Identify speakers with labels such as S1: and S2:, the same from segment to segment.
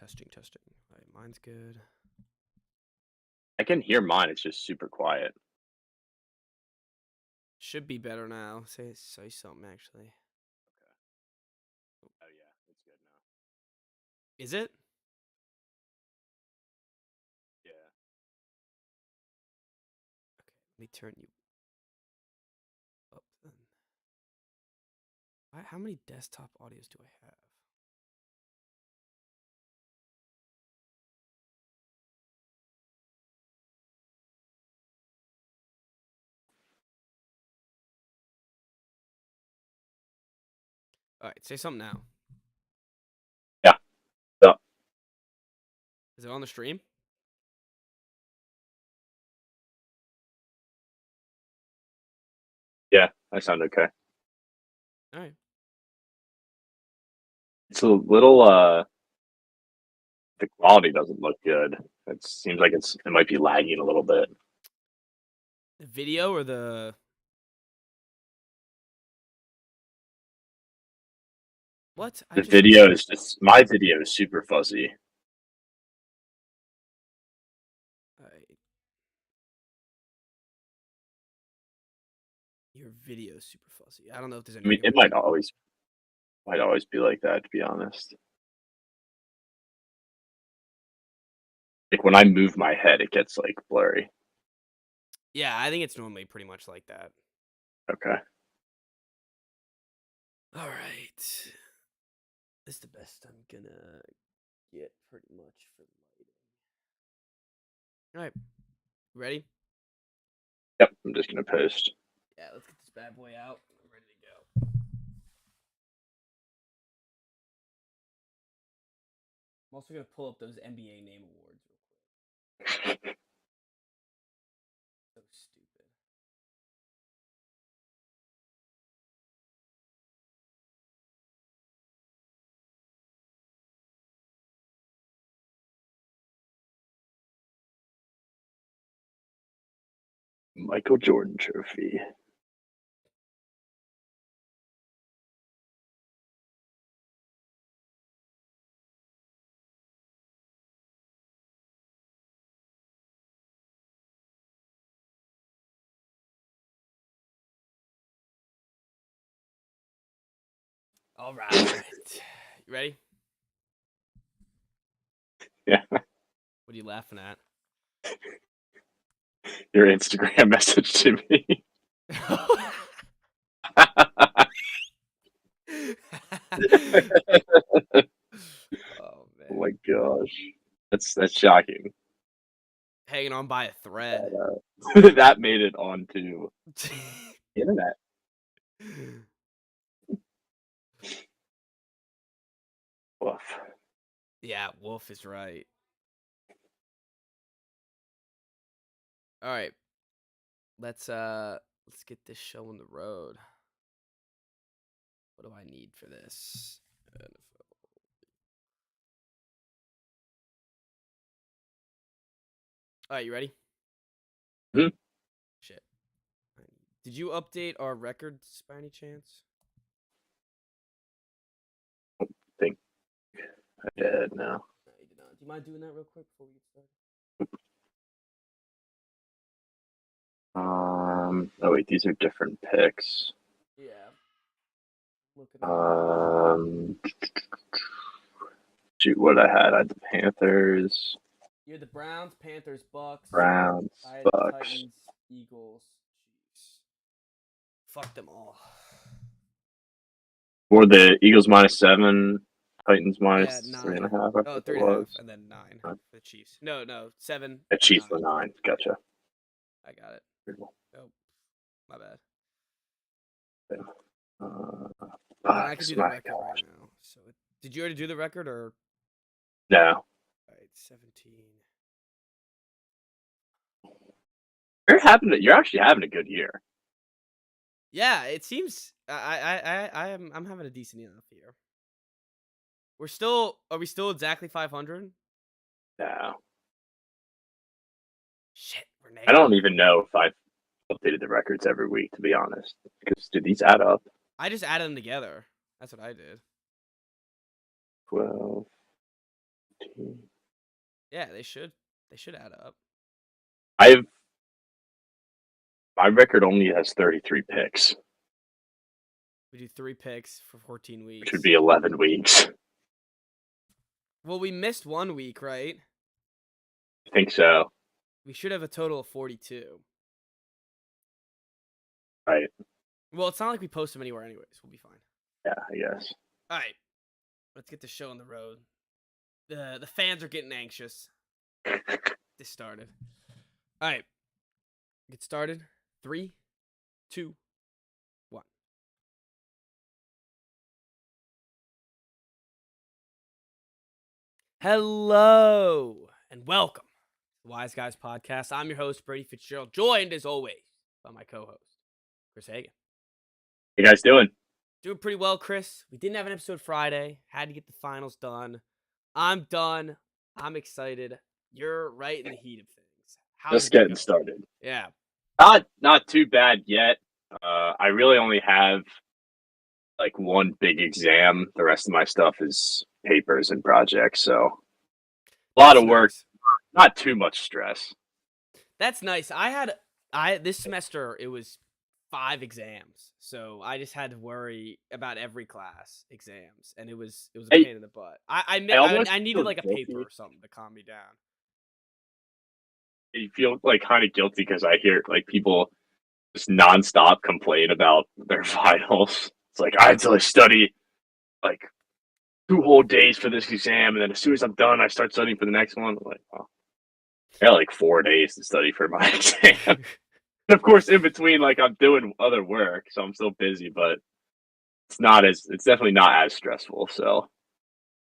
S1: Testing. All right, mine's good.
S2: I can hear mine. It's just super quiet.
S1: Should be better now. Say something actually.
S2: Oh yeah, it's good now.
S1: Is it?
S2: Yeah.
S1: Okay, let me turn you up then. How many desktop audios do I have? All right, say something now.
S2: Yeah. So,
S1: Is it on the stream?
S2: yeah, I sound okay.
S1: All right.
S2: It's a little the quality doesn't look good. It seems like it might be lagging a little bit.
S1: The video or the what?
S2: The video is just my video is super fuzzy.
S1: All right. Your video is super fuzzy. I don't know if there's any.
S2: I mean, it might always be like that, to be honest. Like when I move my head, it gets like blurry.
S1: Yeah, I think it's normally pretty much like that.
S2: Okay.
S1: All right. This is the best I'm gonna get pretty much for lighting. All right. Ready?
S2: Yep. I'm just gonna post.
S1: Yeah, let's get this bad boy out. I'm ready to go. I'm also gonna pull up those NBA name awards real quick. So stupid.
S2: Michael Jordan trophy.
S1: All right. You ready?
S2: Yeah.
S1: What are you laughing at?
S2: Your Instagram message to me.
S1: Oh man.
S2: Oh my gosh. That's shocking.
S1: Hanging on by a thread.
S2: That made it onto the internet. Woof.
S1: Yeah, Wolf is right. All right. Let's get this show on the road. What do I need for this? All right, you ready?
S2: Hmm?
S1: Shit. Did you update our records by any chance?
S2: I think I did now.
S1: No, you did not. Do you mind doing that real quick before we get started?
S2: Oh wait, these are different picks.
S1: Yeah.
S2: Shoot, what I had the Panthers.
S1: You had the Browns, Panthers, Bucks.
S2: Browns,
S1: I had
S2: Bucks.
S1: Titans, Eagles, Chiefs. Fuck them all.
S2: Or the Eagles -7, Titans minus
S1: Yeah,
S2: 3.5.
S1: Oh, 3.5, and then 9 for the Chiefs. No, 7.
S2: The Chiefs were 9. Gotcha.
S1: I got it.
S2: Cool.
S1: Oh, my bad.
S2: I
S1: can do the record right now. So, did you already do the record or?
S2: No.
S1: All right, 17.
S2: You're actually having a good year.
S1: Yeah, it seems I'm having a decent enough year. Are we still exactly 500?
S2: No.
S1: Shit, we're
S2: I don't even know if I've updated the records every week, to be honest. Because do these add up?
S1: I just added them together. That's what I did.
S2: 12,
S1: Yeah, they should. They should add up.
S2: My record only has 33 picks,
S1: We do 3 picks for 14 weeks.
S2: which would be 11 weeks.
S1: Well, we missed 1 week, right?
S2: I think so.
S1: We should have a total of 42.
S2: Right.
S1: Well, it's not like we post them anywhere anyways. We'll be fine.
S2: Yeah, I guess.
S1: All right. Let's get the show on the road. The fans are getting anxious. This started. All right. Get started. 3, 2, 1. Hello and welcome to the Wise Guys Podcast. I'm your host, Brady Fitzgerald, joined as always by my co-host, Chris Hagan.
S2: How you guys doing?
S1: Doing pretty well, Chris. We didn't have an episode Friday. Had to get the finals done. I'm done. I'm excited. You're right in the heat of things. How's
S2: Just
S1: it
S2: getting
S1: going?
S2: started.
S1: Yeah.
S2: Not too bad yet. I really only have like one big exam. The rest of my stuff is papers and projects. So a lot
S1: That's
S2: of work.
S1: nice.
S2: Not too much stress.
S1: That's nice. This semester it was 5 exams, so I just had to worry about every class exams, and it was a
S2: Hey,
S1: pain in the butt. I
S2: almost
S1: needed
S2: feel
S1: like a
S2: guilty.
S1: paper or something to calm me down.
S2: You feel like kind of guilty because I hear like people just nonstop complain about their finals. It's like I had to study like 2 whole days for this exam, and then as soon as I'm done, I start studying for the next one. I'm like, oh, I got like 4 days to study for my exam. And of course, in between, like I'm doing other work, so I'm still busy, but it's definitely not as stressful. So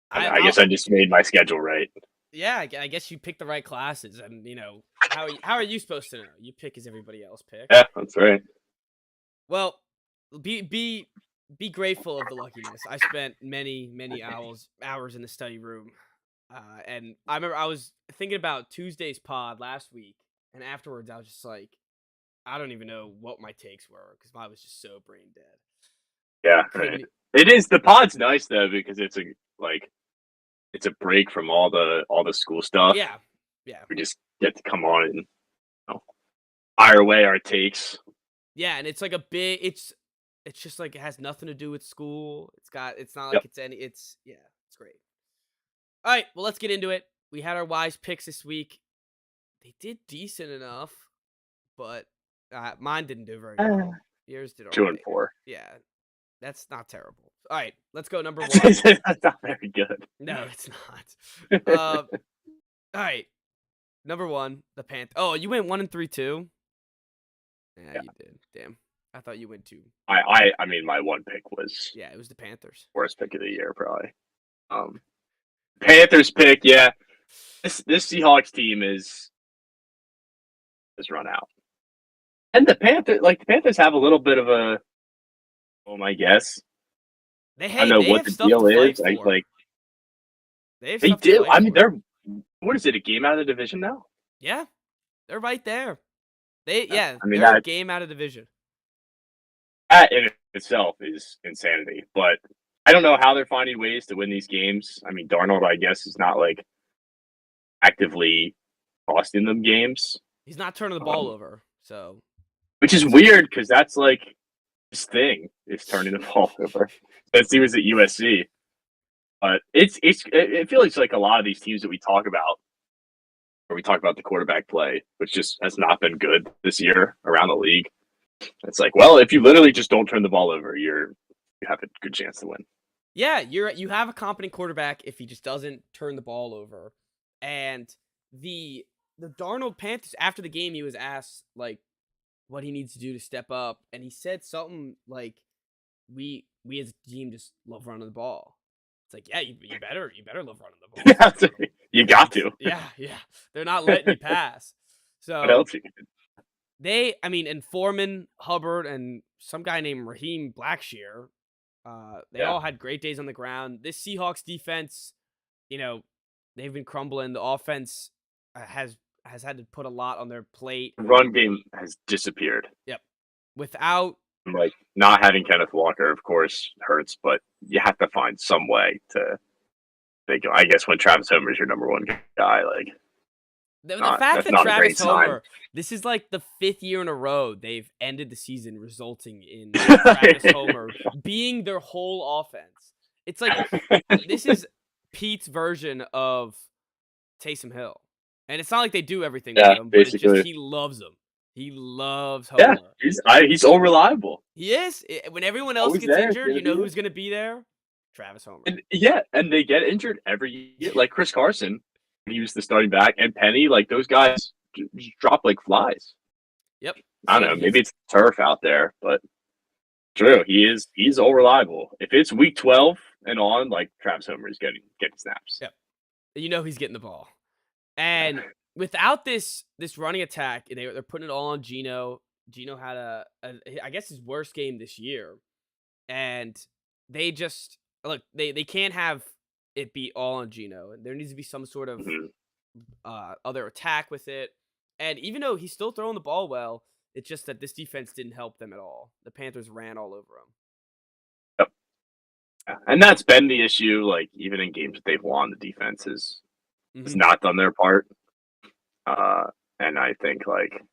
S2: I guess I just made my schedule right.
S1: Yeah, I guess you picked the right classes, and how are you supposed to know? You pick as everybody else picks.
S2: Yeah, that's right.
S1: Well, be grateful of the luckiness. I spent many hours in the study room, and I remember I was thinking about Tuesday's pod last week, and afterwards I was just like, I don't even know what my takes were because I was just so brain dead.
S2: Yeah, right. It is. The pod's nice though because it's a break from all the school stuff.
S1: Yeah.
S2: We just get to come on and fire away our takes.
S1: Yeah, and it's like it's just like it has nothing to do with school. It's not like it's great. All right, well let's get into it. We had our wise picks this week. They did decent enough, but mine didn't do very well. Yours did all
S2: 2
S1: right.
S2: and 4.
S1: Yeah, that's not terrible. All right, let's go number 1.
S2: That's not very good.
S1: No, it's not. All right, number 1, the Panthers. Oh, you went 1 and 3 too. Yeah, you did. Damn, I thought you went 2.
S2: I mean, my one pick was
S1: it was the Panthers.
S2: Worst pick of the year, probably. Panthers pick, yeah. This Seahawks team is run out, and the Panthers have a little bit of a, I guess. I don't know what the deal is. They do. I mean, they're what is it? A game out of the division now?
S1: Yeah, they're right there. They're a game out of division.
S2: That in itself is insanity, but I don't know how they're finding ways to win these games. I mean, Darnold, I guess, is not like actively costing them games.
S1: He's not turning the ball over, so
S2: which is weird because that's like his thing is turning the ball over. Since he was at USC, but it feels like a lot of these teams that we talk about, where we talk about the quarterback play, which just has not been good this year around the league. It's like, well, if you literally just don't turn the ball over, you have a good chance to win.
S1: Yeah, you have a competent quarterback if he just doesn't turn the ball over. And the Darnold Panthers, after the game, he was asked like what he needs to do to step up, and he said something like, "We as a team just love running the ball." It's like, yeah, you better love running the ball.
S2: You got to.
S1: Yeah, they're not letting you pass. So
S2: what else you can do?
S1: And Foreman, Hubbard, and some guy named Raheem Blackshear, they all had great days on the ground. This Seahawks defense, they've been crumbling. The offense has had to put a lot on their plate.
S2: The run game has disappeared.
S1: Yep. Without
S2: not having Kenneth Walker, of course, hurts, but you have to find some way to I guess when Travis Homer is your number one guy, like
S1: The
S2: not,
S1: fact
S2: that's
S1: that
S2: not a
S1: Travis
S2: great sign.
S1: Homer, this is like the 5th year in a row they've ended the season resulting in Travis Homer being their whole offense. It's like this is Pete's version of Taysom Hill. And it's not like they do everything with him, but it's just
S2: basically.
S1: he loves him. He loves
S2: Yeah,
S1: Homer.
S2: he's so reliable.
S1: He is. When everyone else
S2: Always
S1: gets
S2: there,
S1: injured,
S2: gonna
S1: you know
S2: be
S1: who's going to be there? Travis Homer.
S2: And they get injured every year. Like Chris Carson, he was the starting back, and Penny, like those guys just drop like flies.
S1: Yep.
S2: I don't know. Maybe it's turf out there, but true. He's all reliable. If it's week 12 and on, like Travis Homer is getting snaps.
S1: Yep. You know he's getting the ball. And without this running attack, they're putting it all on Geno. Geno had I guess his worst game this year, and they just they can't have it be all on Geno. There needs to be some sort of other attack with it. And even though he's still throwing the ball well, it's just that this defense didn't help them at all. The Panthers ran all over him.
S2: Yep. And that's been the issue. Like even in games that they've won, the defense has not done their part. And I think like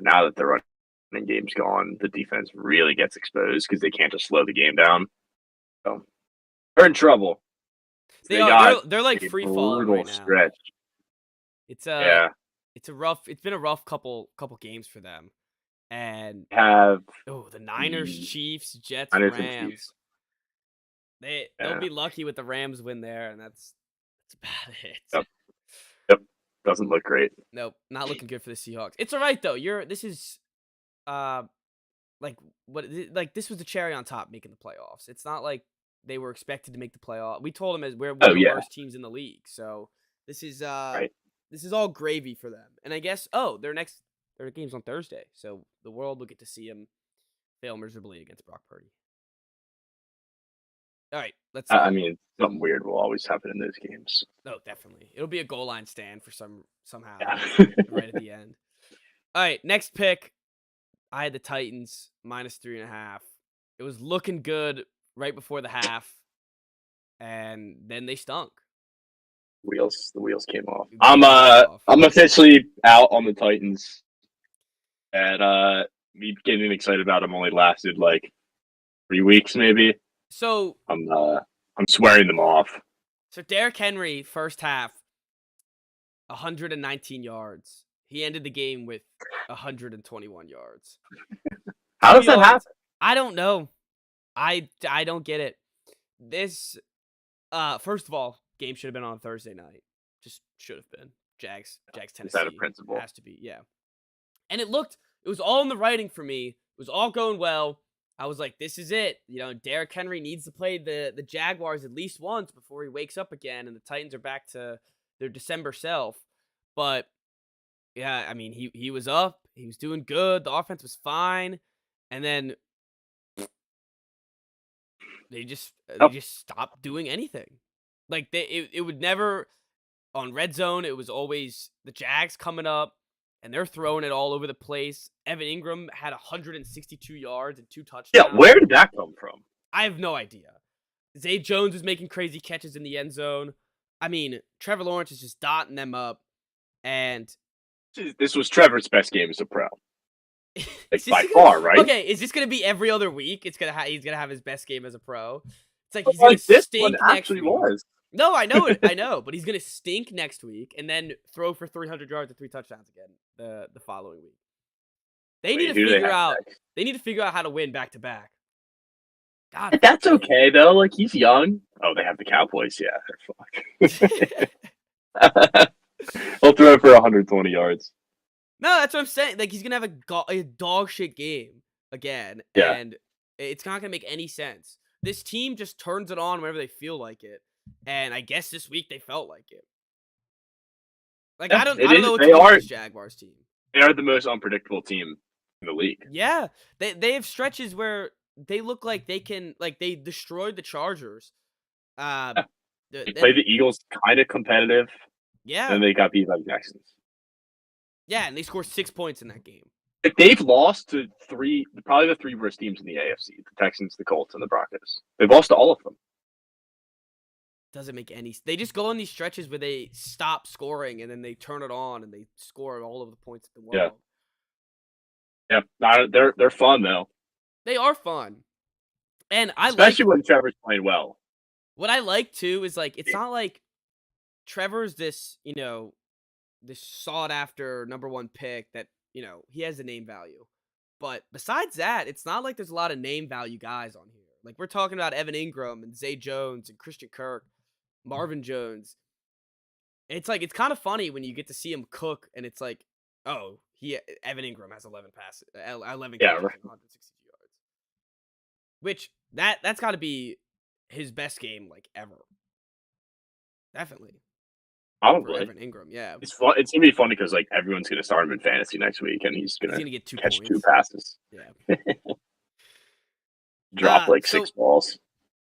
S2: now that the running game's gone, the defense really gets exposed because they can't just slow the game down. So they're in trouble.
S1: They're like free falling right now.
S2: Stretch.
S1: It's been a rough couple games for them. And the Niners, Chiefs, Jets, Rams. They'll be lucky with the Rams win there, and that's about it.
S2: Yep. Doesn't look great.
S1: Nope, not looking good for the Seahawks. It's all right though. This is this was the cherry on top making the playoffs. It's not like they were expected to make the playoff. We told them as we're one of the worst teams in the league. So this is this is all gravy for them. And I guess their game's on Thursday, so the world will get to see them fail miserably against Brock Purdy. All right, let's.
S2: I mean, something weird will always happen in those games.
S1: Oh, definitely. It'll be a goal line stand for somehow right at the end. All right, next pick. I had the Titans -3.5. It was looking good right before the half, and then they stunk.
S2: The wheels came off. I'm officially out on the Titans, and me getting excited about them only lasted like 3 weeks, maybe.
S1: So
S2: I'm swearing them off.
S1: So Derrick Henry, first half, 119 yards. He ended the game with 121 yards.
S2: How does that happen?
S1: I don't know. I don't get it. This, first of all, game should have been on Thursday night. Just should have been. Jags, Tennessee.
S2: Is that a principle?
S1: Has to be, yeah. And it was all in the writing for me. It was all going well. I was like, this is it. You know, Derrick Henry needs to play the Jaguars at least once before he wakes up again, and the Titans are back to their December self. But, yeah, I mean, he was up. He was doing good. The offense was fine. And then they just stopped doing anything. Like, it would never, on red zone, it was always the Jags coming up. And they're throwing it all over the place. Evan Ingram had 162 yards and 2 touchdowns.
S2: Yeah, where did that come from?
S1: I have no idea. Zay Jones was making crazy catches in the end zone. I mean, Trevor Lawrence is just dotting them up. And
S2: this was Trevor's best game as a pro. By far, right?
S1: Okay, is this going to be every other week? He's going to have his best game as a pro. It's like he's going to stink next week. No, I know it. I know, but he's gonna stink next week and then throw for 300 yards and 3 touchdowns again the following week. They need to figure out how to win back to back. God,
S2: that's okay though. Like he's young. Oh, they have the Cowboys. Yeah, they're fucked. He'll throw for 120 yards.
S1: No, that's what I'm saying. Like he's gonna have a dog shit game again, and it's not gonna make any sense. This team just turns it on whenever they feel like it. And I guess this week they felt like it. Like I don't know what to do with this Jaguars team.
S2: They are the most unpredictable team in the league.
S1: Yeah, they have stretches where they look like they can, like they destroyed the Chargers.
S2: They played the Eagles kind of competitive.
S1: Yeah,
S2: and they got beat by the Texans.
S1: Yeah, and they scored 6 points in that game.
S2: They've lost to probably the 3 worst teams in the AFC: the Texans, the Colts, and the Broncos. They've lost to all of them.
S1: doesn't make any. They just go on these stretches where they stop scoring and then they turn it on and they score all of the points in the
S2: Yeah.
S1: world.
S2: Yeah, they're fun though,
S1: They are fun, and I
S2: especially
S1: like
S2: when Trevor's playing well.
S1: what I like too is like it's not like Trevor's this this sought after number one pick that he has a name value, but besides that, it's not like there's a lot of name value guys on here. Like we're talking about Evan Ingram and Zay Jones and Christian Kirk, Marvin Jones. It's like it's kind of funny when you get to see him cook, and it's like, oh, Evan Ingram has 11 passes, 11
S2: Yeah,
S1: catches
S2: right.
S1: and 162 yards, which that's got to be his best game like ever, definitely for
S2: Probably.
S1: Evan Ingram. Yeah,
S2: It's fun. It's gonna be funny because like everyone's gonna start him in fantasy next week, and he's
S1: he's
S2: gonna
S1: gonna get 2
S2: catch
S1: points.
S2: 2 passes,
S1: Yeah,
S2: drop like 6 balls.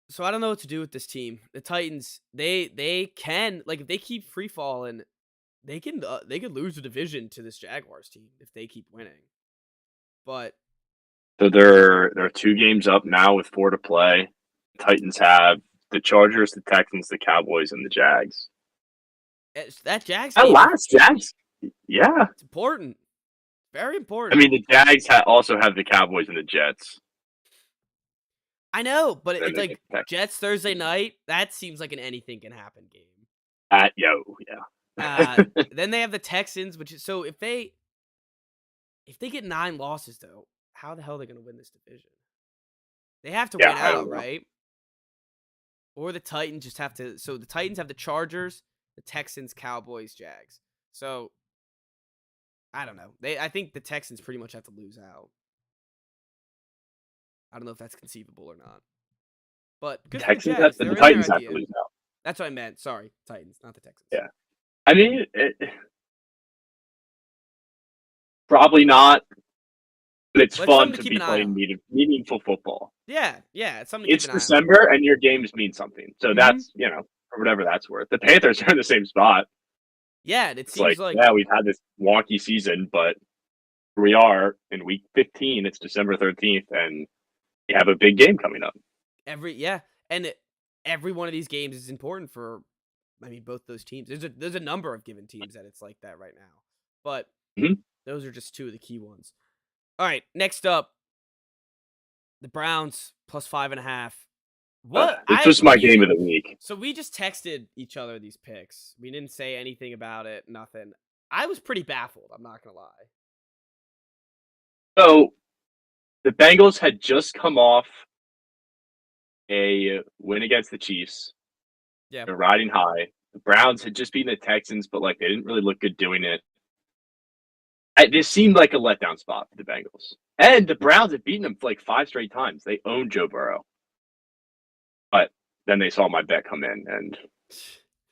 S1: So I don't know what to do with this team. The Titans, they can like if they keep free falling, they could lose the division to this Jaguars team if they keep winning. But
S2: So they're 2 games up now with 4 to play. Titans have the Chargers, the Texans, the Cowboys, and the Jags.
S1: that Jags
S2: That
S1: game,
S2: last Jags, yeah.
S1: it's important, very
S2: I
S1: important.
S2: mean, the Jags also have the Cowboys and the Jets.
S1: I know, but
S2: Then
S1: it's
S2: they
S1: like
S2: get the Texans.
S1: Jets Thursday night. That seems like an anything can happen game.
S2: Yeah.
S1: Then they have the Texans, which is so if they get 9 losses though, how the hell are they going to win this division? They have to
S2: Yeah,
S1: win
S2: I don't
S1: out,
S2: know.
S1: right? Or the Titans just have to. So the Titans have the Chargers, the Texans, Cowboys, Jags. So I don't know. I think the Texans pretty much have to lose out. I don't know if that's conceivable or not. But good for the
S2: Texans,
S1: Jags.
S2: the
S1: They're in
S2: Titans
S1: there
S2: have
S1: at
S2: to
S1: the end.
S2: lose out.
S1: That's what I meant. Sorry, Titans, not the Texans.
S2: Yeah. I mean, probably not. But it's
S1: But
S2: fun
S1: something
S2: to
S1: to keep
S2: be
S1: an eye
S2: playing
S1: on.
S2: meaningful football.
S1: Yeah, it's something to
S2: It's
S1: keep an eye on.
S2: December, and your games mean something. So that's, for whatever that's worth. The Panthers are in the same spot.
S1: Yeah, and it
S2: It's
S1: seems
S2: like,
S1: like
S2: yeah, we've had this wonky season, but here we are in week 15. It's December 13th, and we have a big game coming up.
S1: every one of these games is important for, I mean, both those teams. There's a number of given teams that it's like that right now, but those are just 2 of the key ones. All right, next up, the Browns plus 5.5. What?
S2: This was my game of the week.
S1: So we just texted each other these picks. We didn't say anything about it. Nothing. I was pretty baffled. I'm not gonna lie.
S2: So the Bengals had just come off a win against the Chiefs.
S1: Yeah.
S2: They're riding high. The Browns had just beaten the Texans, but like they didn't really look good doing it. This seemed like a letdown spot for the Bengals. And the Browns had beaten them like 5 straight times. They owned Joe Burrow. But then they saw my bet come in and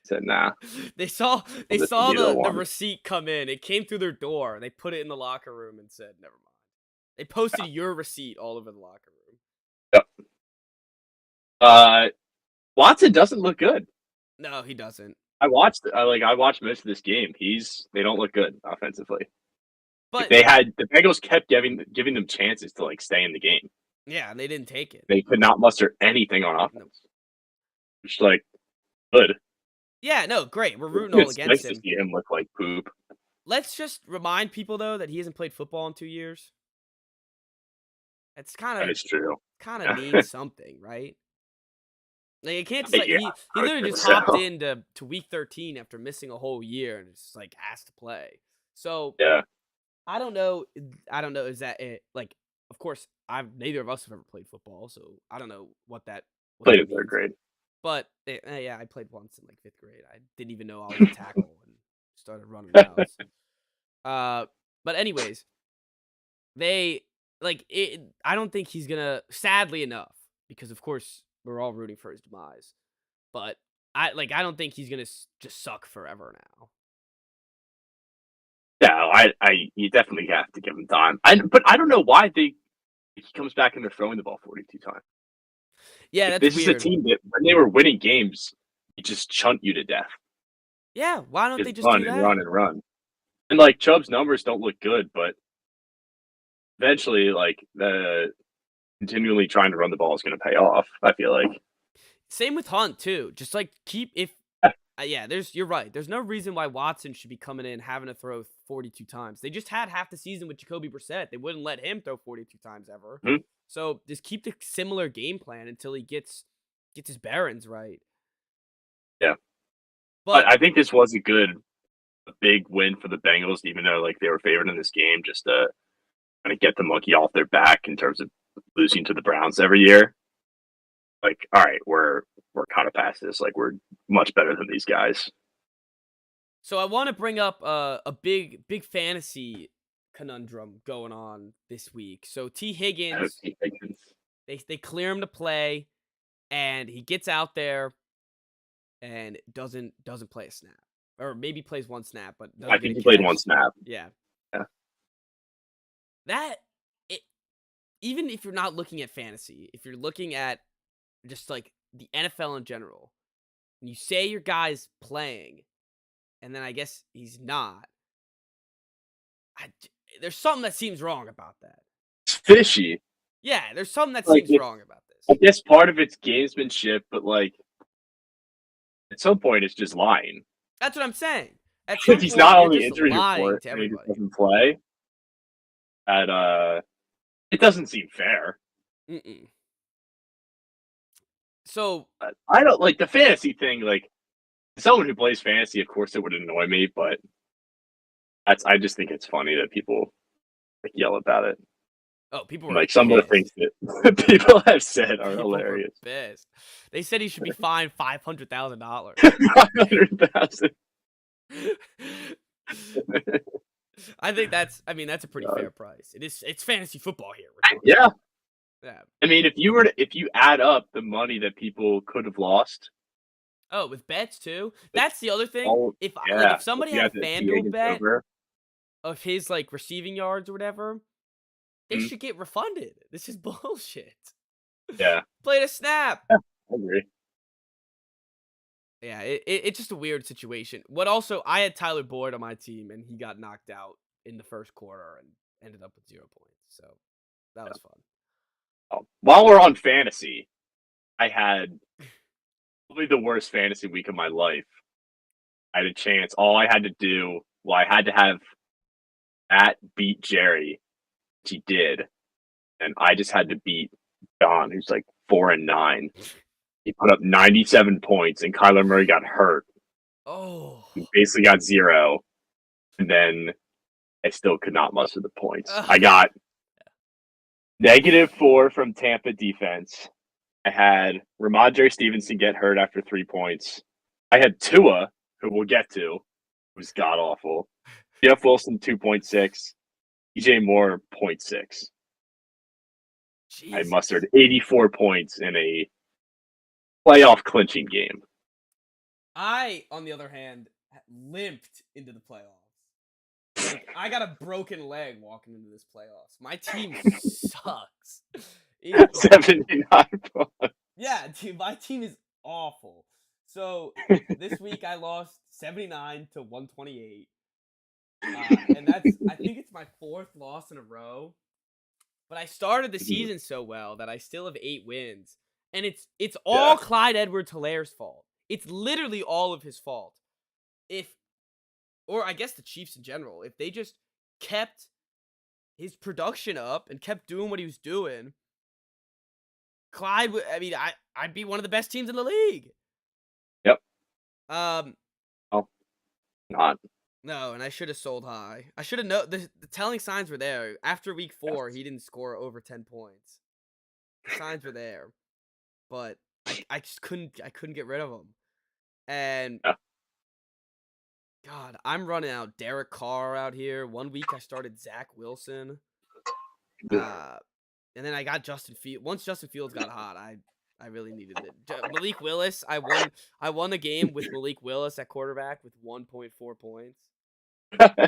S2: said, nah.
S1: They saw the receipt come in. It came through their door. And they put it in the locker room and said, never mind. They posted your receipt all over the locker room.
S2: Yep. Watson doesn't look good.
S1: No, he doesn't.
S2: I watched most of this game. They don't look good offensively.
S1: But
S2: the Bengals kept giving them chances to like stay in the game.
S1: Yeah, and they didn't take it.
S2: They could not muster anything on offense. Just like good.
S1: Yeah, no, great. We're rooting all against him.
S2: To see him look like poop.
S1: Let's just remind people though that he hasn't played football in 2 years. It's
S2: true.
S1: Kind of means something, right? Like it can't just like he literally just hopped into week 13 after missing a whole year and just like asked to play. So
S2: yeah.
S1: I don't know. Is that it? Like, of course, neither of us have ever played football, so I don't know what
S2: played in 3rd grade.
S1: But yeah, I played once in like 5th grade. I didn't even know I was a tackle and started running routes. But anyways, I don't think he's gonna. Sadly enough, because of course we're all rooting for his demise, but I don't think he's gonna just suck forever now.
S2: No, you definitely have to give him time. But I don't know why he comes back and they're throwing the ball 42 times.
S1: Yeah, that's
S2: this
S1: weird.
S2: Is a team that when they were winning games, he just chunt you to death.
S1: Yeah, why don't they just
S2: run
S1: do that?
S2: and run and run? And like Chubb's numbers don't look good, but eventually, like the continually trying to run the ball is going to pay off. I feel like.
S1: Same with Hunt too. Just like keep if yeah, you're right. There's no reason why Watson should be coming in having to throw 42 times. They just had half the season with Jacoby Brissett. They wouldn't let him throw 42 times ever.
S2: Mhm.
S1: So just keep the similar game plan until he gets his bearings right.
S2: Yeah.
S1: But
S2: I think this was a big win for the Bengals, even though like they were favored in this game, just to kind of get the monkey off their back in terms of losing to the Browns every year. Like, all right, we're kind of past this. Like, we're much better than these guys.
S1: so I want to bring up a big fantasy conundrum going on this week. So T Higgins, they clear him to play, and he gets out there and doesn't play a snap, or maybe plays one snap, but doesn't
S2: I
S1: get
S2: think
S1: a
S2: he played
S1: catch.
S2: one snap.
S1: Yeah,
S2: Yeah.
S1: that it, even if you're not looking at fantasy, if you're looking at just like the NFL in general, and you say your guy's playing, and then I guess he's not. There's something that seems wrong about that.
S2: It's fishy.
S1: Yeah, there's something that
S2: Like,
S1: seems wrong about
S2: I
S1: this.
S2: guess part of it's gamesmanship, but like at some point it's just lying.
S1: That's what I'm saying. At some
S2: Like he's
S1: point,
S2: not
S1: you're
S2: on the
S1: just
S2: injury
S1: lying
S2: report
S1: to
S2: and he just
S1: everybody.
S2: doesn't play. It doesn't seem fair.
S1: Mm-mm. So
S2: I don't like the fantasy thing. Like someone who plays fantasy, of course, it would annoy me, but I just think it's funny that people like yell about it.
S1: people were
S2: Like some of the things
S1: pissed.
S2: that people have said are
S1: People were
S2: hilarious.
S1: pissed. They said he should be fined $500,000.
S2: 500,000.
S1: I think that's a pretty fair price. It's fantasy football here.
S2: Yeah.
S1: Yeah.
S2: I mean, if you add up the money that people could have lost.
S1: Oh, with bets too. That's the other thing. If somebody had a FanDuel bet of his like receiving yards or whatever, they should get refunded. This is bullshit.
S2: Yeah.
S1: Played a snap.
S2: Yeah, I agree.
S1: Yeah, it's just a weird situation. I had Tyler Boyd on my team, and he got knocked out in the first quarter and ended up with 0 points. So that was fun.
S2: While we're on fantasy, I had probably the worst fantasy week of my life. I had a chance. All I had to do, I had to have Matt beat Jerry, which he did, and I just had to beat John, who's like 4-9. He put up 97 points, and Kyler Murray got hurt.
S1: Oh,
S2: He basically got 0, and then I still could not muster the points. I got -4 from Tampa defense. I had Ramondre Stevenson get hurt after 3 points. I had Tua, who we'll get to, who's god awful. Jeff Wilson 2.6. DJ Moore 0.6. I mustered 84 points in a playoff clinching game.
S1: I, on the other hand, limped into the playoffs. Like, I got a broken leg walking into this playoffs. My team sucks.
S2: 79 points.
S1: Yeah, dude, my team is awful. So this week I lost 79 to 128. And I think it's my 4th loss in a row. But I started the season so well that I still have 8 wins. And it's all Clyde Edwards-Hilaire's fault. It's literally all of his fault. Or I guess the Chiefs in general, if they just kept his production up and kept doing what he was doing, Clyde would, I'd be one of the best teams in the league.
S2: Yep. Not.
S1: No, and I should have sold high. I should have known. The telling signs were there. After week 4, he didn't score over 10 points. The signs were there, but I just couldn't get rid of him. And God, I'm running out Derek Carr out here. 1 week I started Zach Wilson. And then I got Justin Fields. Once Justin Fields got hot, I really needed it. Malik Willis, I won the game with Malik Willis at quarterback with 1.4 points. I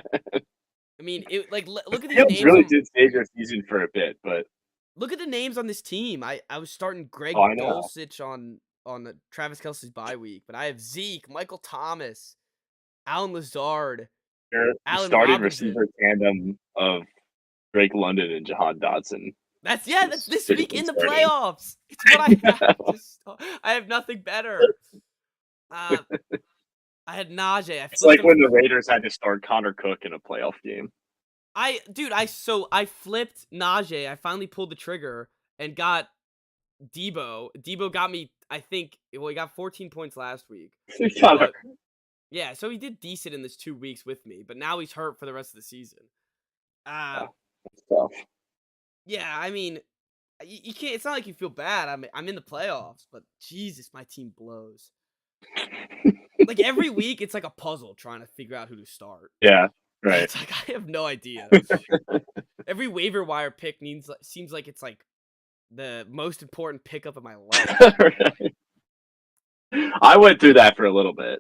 S1: mean, look at these names.
S2: Really did save your season for a bit, but
S1: look at the names on this team. I was starting Greg Dulcich on Travis Kelce's bye week, but I have Zeke, Michael Thomas, Alan Lazard,
S2: your starting receiver tandem of Drake London and Jahan Dotson.
S1: That's
S2: It's
S1: this
S2: pretty
S1: week in the
S2: concerning.
S1: playoffs. It's what I have. I have nothing better. Uh, I had Najee. I
S2: It's
S1: flipped
S2: like
S1: him.
S2: when the Raiders had to start Connor Cook in a playoff game.
S1: I flipped Najee. I finally pulled the trigger and got Debo. Debo got me. I think. Well, he got 14 points last week.
S2: Connor,
S1: But yeah, so he did decent in this 2 weeks with me. But now he's hurt for the rest of the season. Uh,
S2: that's tough.
S1: yeah. I mean, you can't. It's not like you feel bad. I'm in the playoffs, but Jesus, my team blows. Like every week, it's like a puzzle trying to figure out who to start.
S2: Yeah, right.
S1: It's like I have no idea. Every waiver wire pick seems like it's like the most important pickup of my life.
S2: Right. I went through that for a little bit.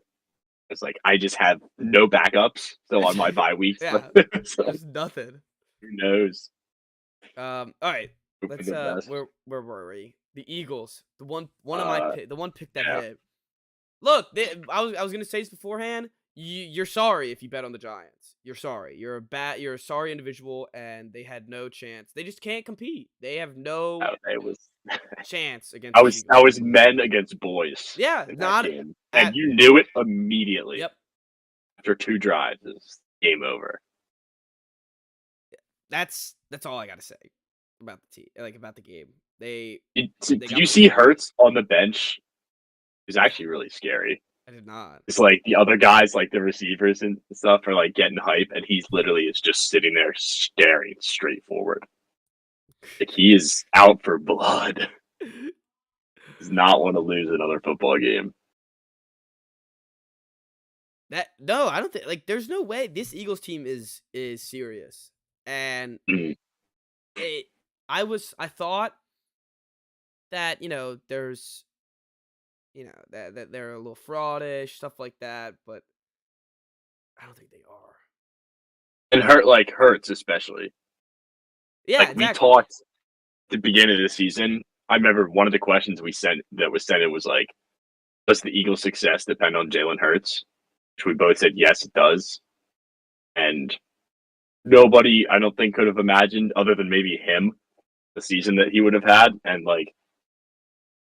S2: It's like I just have no backups still on my bye weeks.
S1: Yeah,
S2: So,
S1: there's nothing.
S2: who knows?
S1: All right.
S2: Hope for
S1: Let's
S2: the best.
S1: where were we? The Eagles. The one of my pick, the one pick that
S2: yeah.
S1: hit. Look, I was gonna say this beforehand. You're sorry if you bet on the Giants. You're sorry. You're a sorry individual, and they had no chance. They just can't compete. They have no
S2: It was.
S1: chance against.
S2: I
S1: the
S2: was
S1: Eagles.
S2: I was men against boys.
S1: Yeah,
S2: in that
S1: not
S2: game.
S1: at.
S2: And you knew it immediately.
S1: Yep.
S2: After 2 drives, it's game over.
S1: That's all I gotta say about the team, like about the game. Did
S2: Did you see Hurts on the bench? It was actually really scary.
S1: I did not.
S2: It's like the other guys, like the receivers and stuff, are like getting hype, and he's literally is just sitting there staring straight forward. Like he is out for blood. Does not want to lose another football game.
S1: No, I don't think like there's no way this Eagles team is serious. And
S2: Mhm.
S1: I thought that, there's that they're a little fraudish, stuff like that, but I don't think they are.
S2: And Hurts especially.
S1: Yeah,
S2: Like
S1: exactly.
S2: we talked at the beginning of the season. I remember one of the questions we sent it was like, does the Eagles' success depend on Jalen Hurts? Which we both said yes, it does. And nobody, I don't think, could have imagined, other than maybe him, the season that he would have had. And like,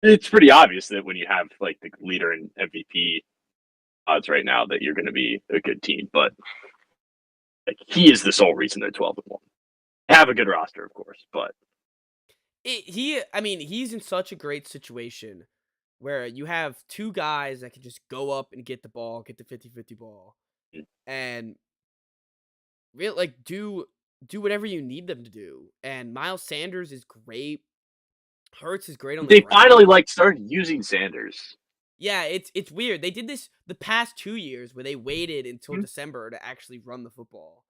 S2: it's pretty obvious that when you have like the leader in MVP odds right now, that you're going to be a good team. But like, he is the sole reason they're 12-1. Have a good roster, of course, but
S1: he's in such a great situation where you have two guys that can just go up and get the ball, get the 50-50 ball, and really like do whatever you need them to do. And Miles Sanders is great. Hurts is great on the
S2: they
S1: ground.
S2: finally started using Sanders.
S1: Yeah, it's weird. They did this the past 2 years where they waited until December to actually run the football,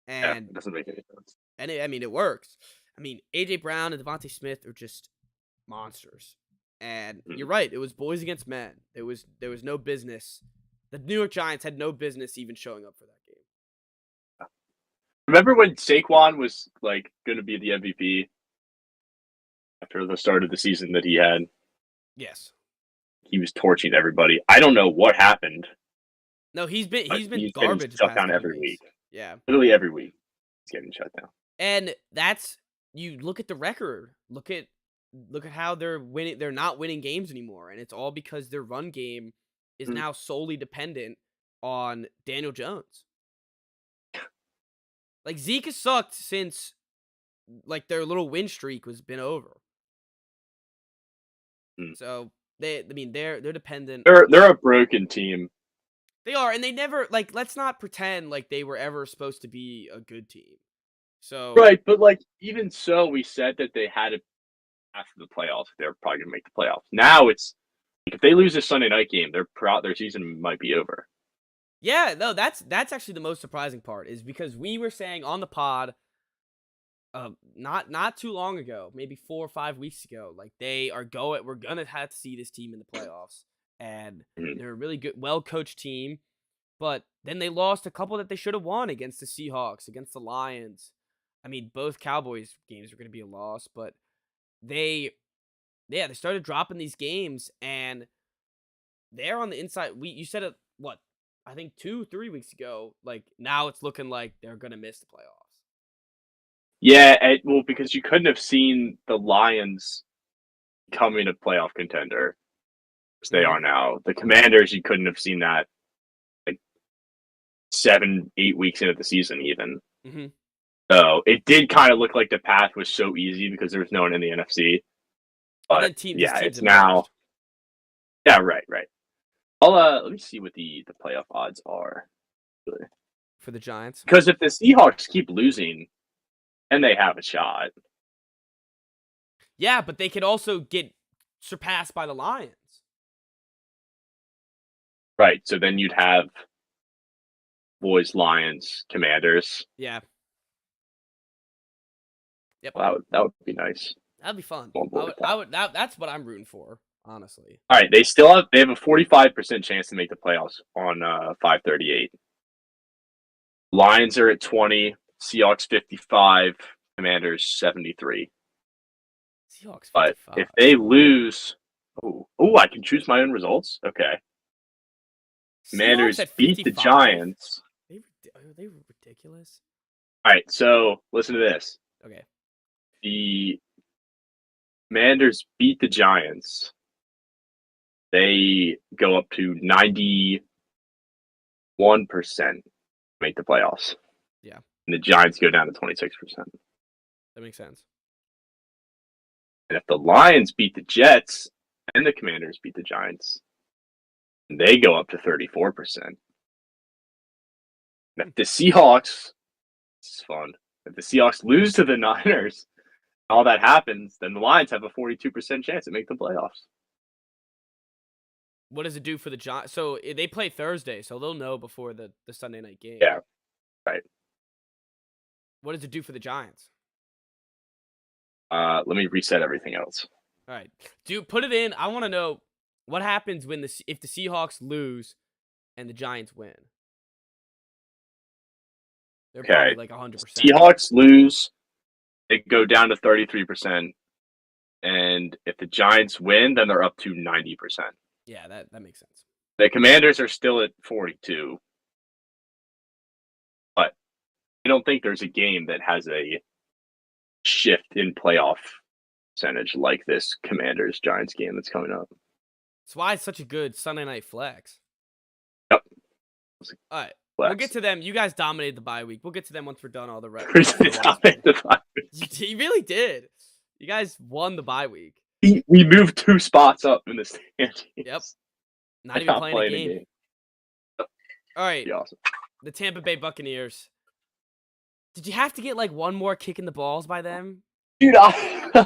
S1: and
S2: it doesn't make any sense.
S1: And it works. AJ Brown and Devontae Smith are just monsters. And you're right. It was boys against men. There was no business. The New York Giants had no business even showing up for that game.
S2: Remember when Saquon was like going to be the MVP after the start of the season that he had?
S1: Yes.
S2: He was torching everybody. I don't know what happened.
S1: No, he's been garbage.
S2: Shut down every week.
S1: Yeah,
S2: literally every week he's getting shut down.
S1: And you look at the record. Look at how they're winning. They're not winning games anymore, and it's all because their run game is now solely dependent on Daniel Jones. Like Zeke has sucked since like their little win streak was been over. So they're dependent.
S2: They're a broken team.
S1: They are, and they never let's not pretend like they were ever supposed to be a good team. So
S2: right, but like even so, we said that they had it after the playoffs. They're probably gonna make the playoffs. Now it's if they lose a Sunday night game, their season might be over.
S1: Yeah, no, that's actually the most surprising part is because we were saying on the pod, not too long ago, maybe 4 or 5 weeks ago, like we're gonna have to see this team in the playoffs, and they're a really good, well coached team, but then they lost a couple that they should have won against the Seahawks, against the Lions. Both Cowboys games were gonna be a loss, but they started dropping these games, and they're on the inside. You said it, what? I think 2-3 weeks ago, like now it's looking like they're gonna miss the playoffs.
S2: Yeah, well, because you couldn't have seen the Lions becoming a playoff contender as they are now. The Commanders, you couldn't have seen that like 7, 8 weeks into the season, even.
S1: Mm-hmm.
S2: So it did kind of look like the path was so easy because there was no one in the NFC.
S1: And
S2: But
S1: then these
S2: yeah,
S1: teams
S2: it's now.
S1: emerged.
S2: Yeah, right. I'll let me see what the playoff odds are.
S1: For the Giants.
S2: Because if the Seahawks keep losing, and they have a shot.
S1: Yeah, but they could also get surpassed by the Lions.
S2: Right. So then you'd have Boys, Lions, Commanders.
S1: Yeah. Yep.
S2: Well, that would be nice.
S1: That'd be fun. That's what I'm rooting for, honestly.
S2: All right, they have a 45% chance to make the playoffs on 538. Lions are at 20, Seahawks 55, Commanders 73.
S1: Seahawks 55.
S2: But if they lose, I can choose my own results. Okay. Commanders beat the Giants.
S1: They were ridiculous.
S2: All right, so listen to this.
S1: Okay.
S2: The Commanders beat the Giants. They go up to 91% make the playoffs.
S1: Yeah.
S2: And the Giants go down to 26%.
S1: That makes sense.
S2: And if the Lions beat the Jets and the Commanders beat the Giants, they go up to 34%. And if the Seahawks, this is fun, if the Seahawks lose to the Niners, all that happens, then the Lions have a 42% chance to make the playoffs.
S1: What does it do for the Giants? So they play Thursday, so they'll know before the Sunday night game.
S2: Yeah, right.
S1: What does it do for the Giants?
S2: Let me reset everything else.
S1: All right. Put it in. I want to know what happens when if the Seahawks lose and the Giants win. They're probably like 100%.
S2: Seahawks lose, they go down to 33%. And if the Giants win, then they're up to 90%.
S1: Yeah, that makes sense.
S2: The Commanders are still at 42. But I don't think there's a game that has a shift in playoff percentage like this Commanders-Giants game that's coming up.
S1: That's why it's such a good Sunday night flex.
S2: Yep.
S1: All right. We'll get to them. You guys dominated the bye week. We'll get to them once we're done all the rest. You really did. You guys won the bye week.
S2: We moved 2 spots up in the standings.
S1: Yep. Not even playing a game. All right.
S2: Awesome.
S1: The Tampa Bay Buccaneers. Did you have to get like one more kick in the balls by them?
S2: Dude,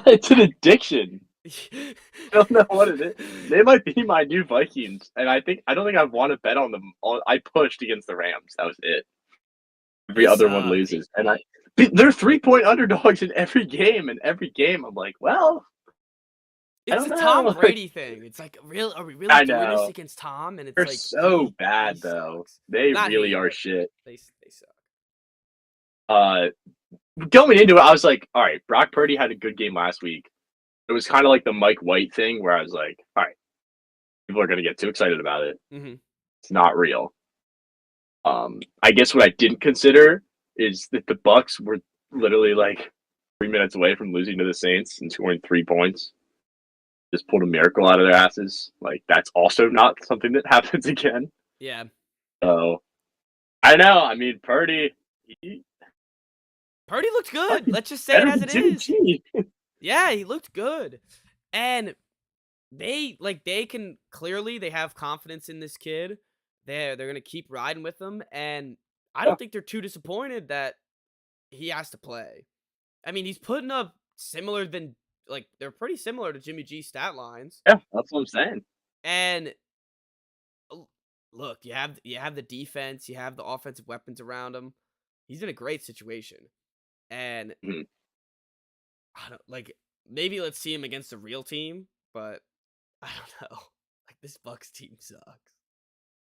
S2: it's an addiction. I don't know what it is. They might be my new Vikings, and I don't think I want to bet on them. I pushed against the Rams. That was it. Every other one loses, and they're 3-point underdogs in every game. And every game, I'm like, well,
S1: it's a Tom Brady thing. It's like, are we really doing this against Tom? And it's
S2: they're
S1: like
S2: so bad though. They really are shit.
S1: They suck.
S2: Going into it, I was like, all right, Brock Purdy had a good game last week. It was kind of like the Mike White thing where I was like, all right, people are going to get too excited about it.
S1: Mm-hmm.
S2: It's not real. I guess what I didn't consider is that the Bucs were literally like 3 minutes away from losing to the Saints and scoring 3 points. Just pulled a miracle out of their asses. Like, that's also not something that happens again.
S1: Yeah.
S2: So, I know. I mean, Purdy
S1: looked good. Let's just say it as it is. Yeah, he looked good. And they have confidence in this kid. They're going to keep riding with him. And I don't think they're too disappointed that he has to play. I mean, he's putting up they're pretty similar to Jimmy G's stat lines.
S2: Yeah, that's what I'm saying.
S1: And look, you have the defense, you have the offensive weapons around him. He's in a great situation. And I don't maybe let's see him against a real team, but I don't know. Like, this Bucs team sucks.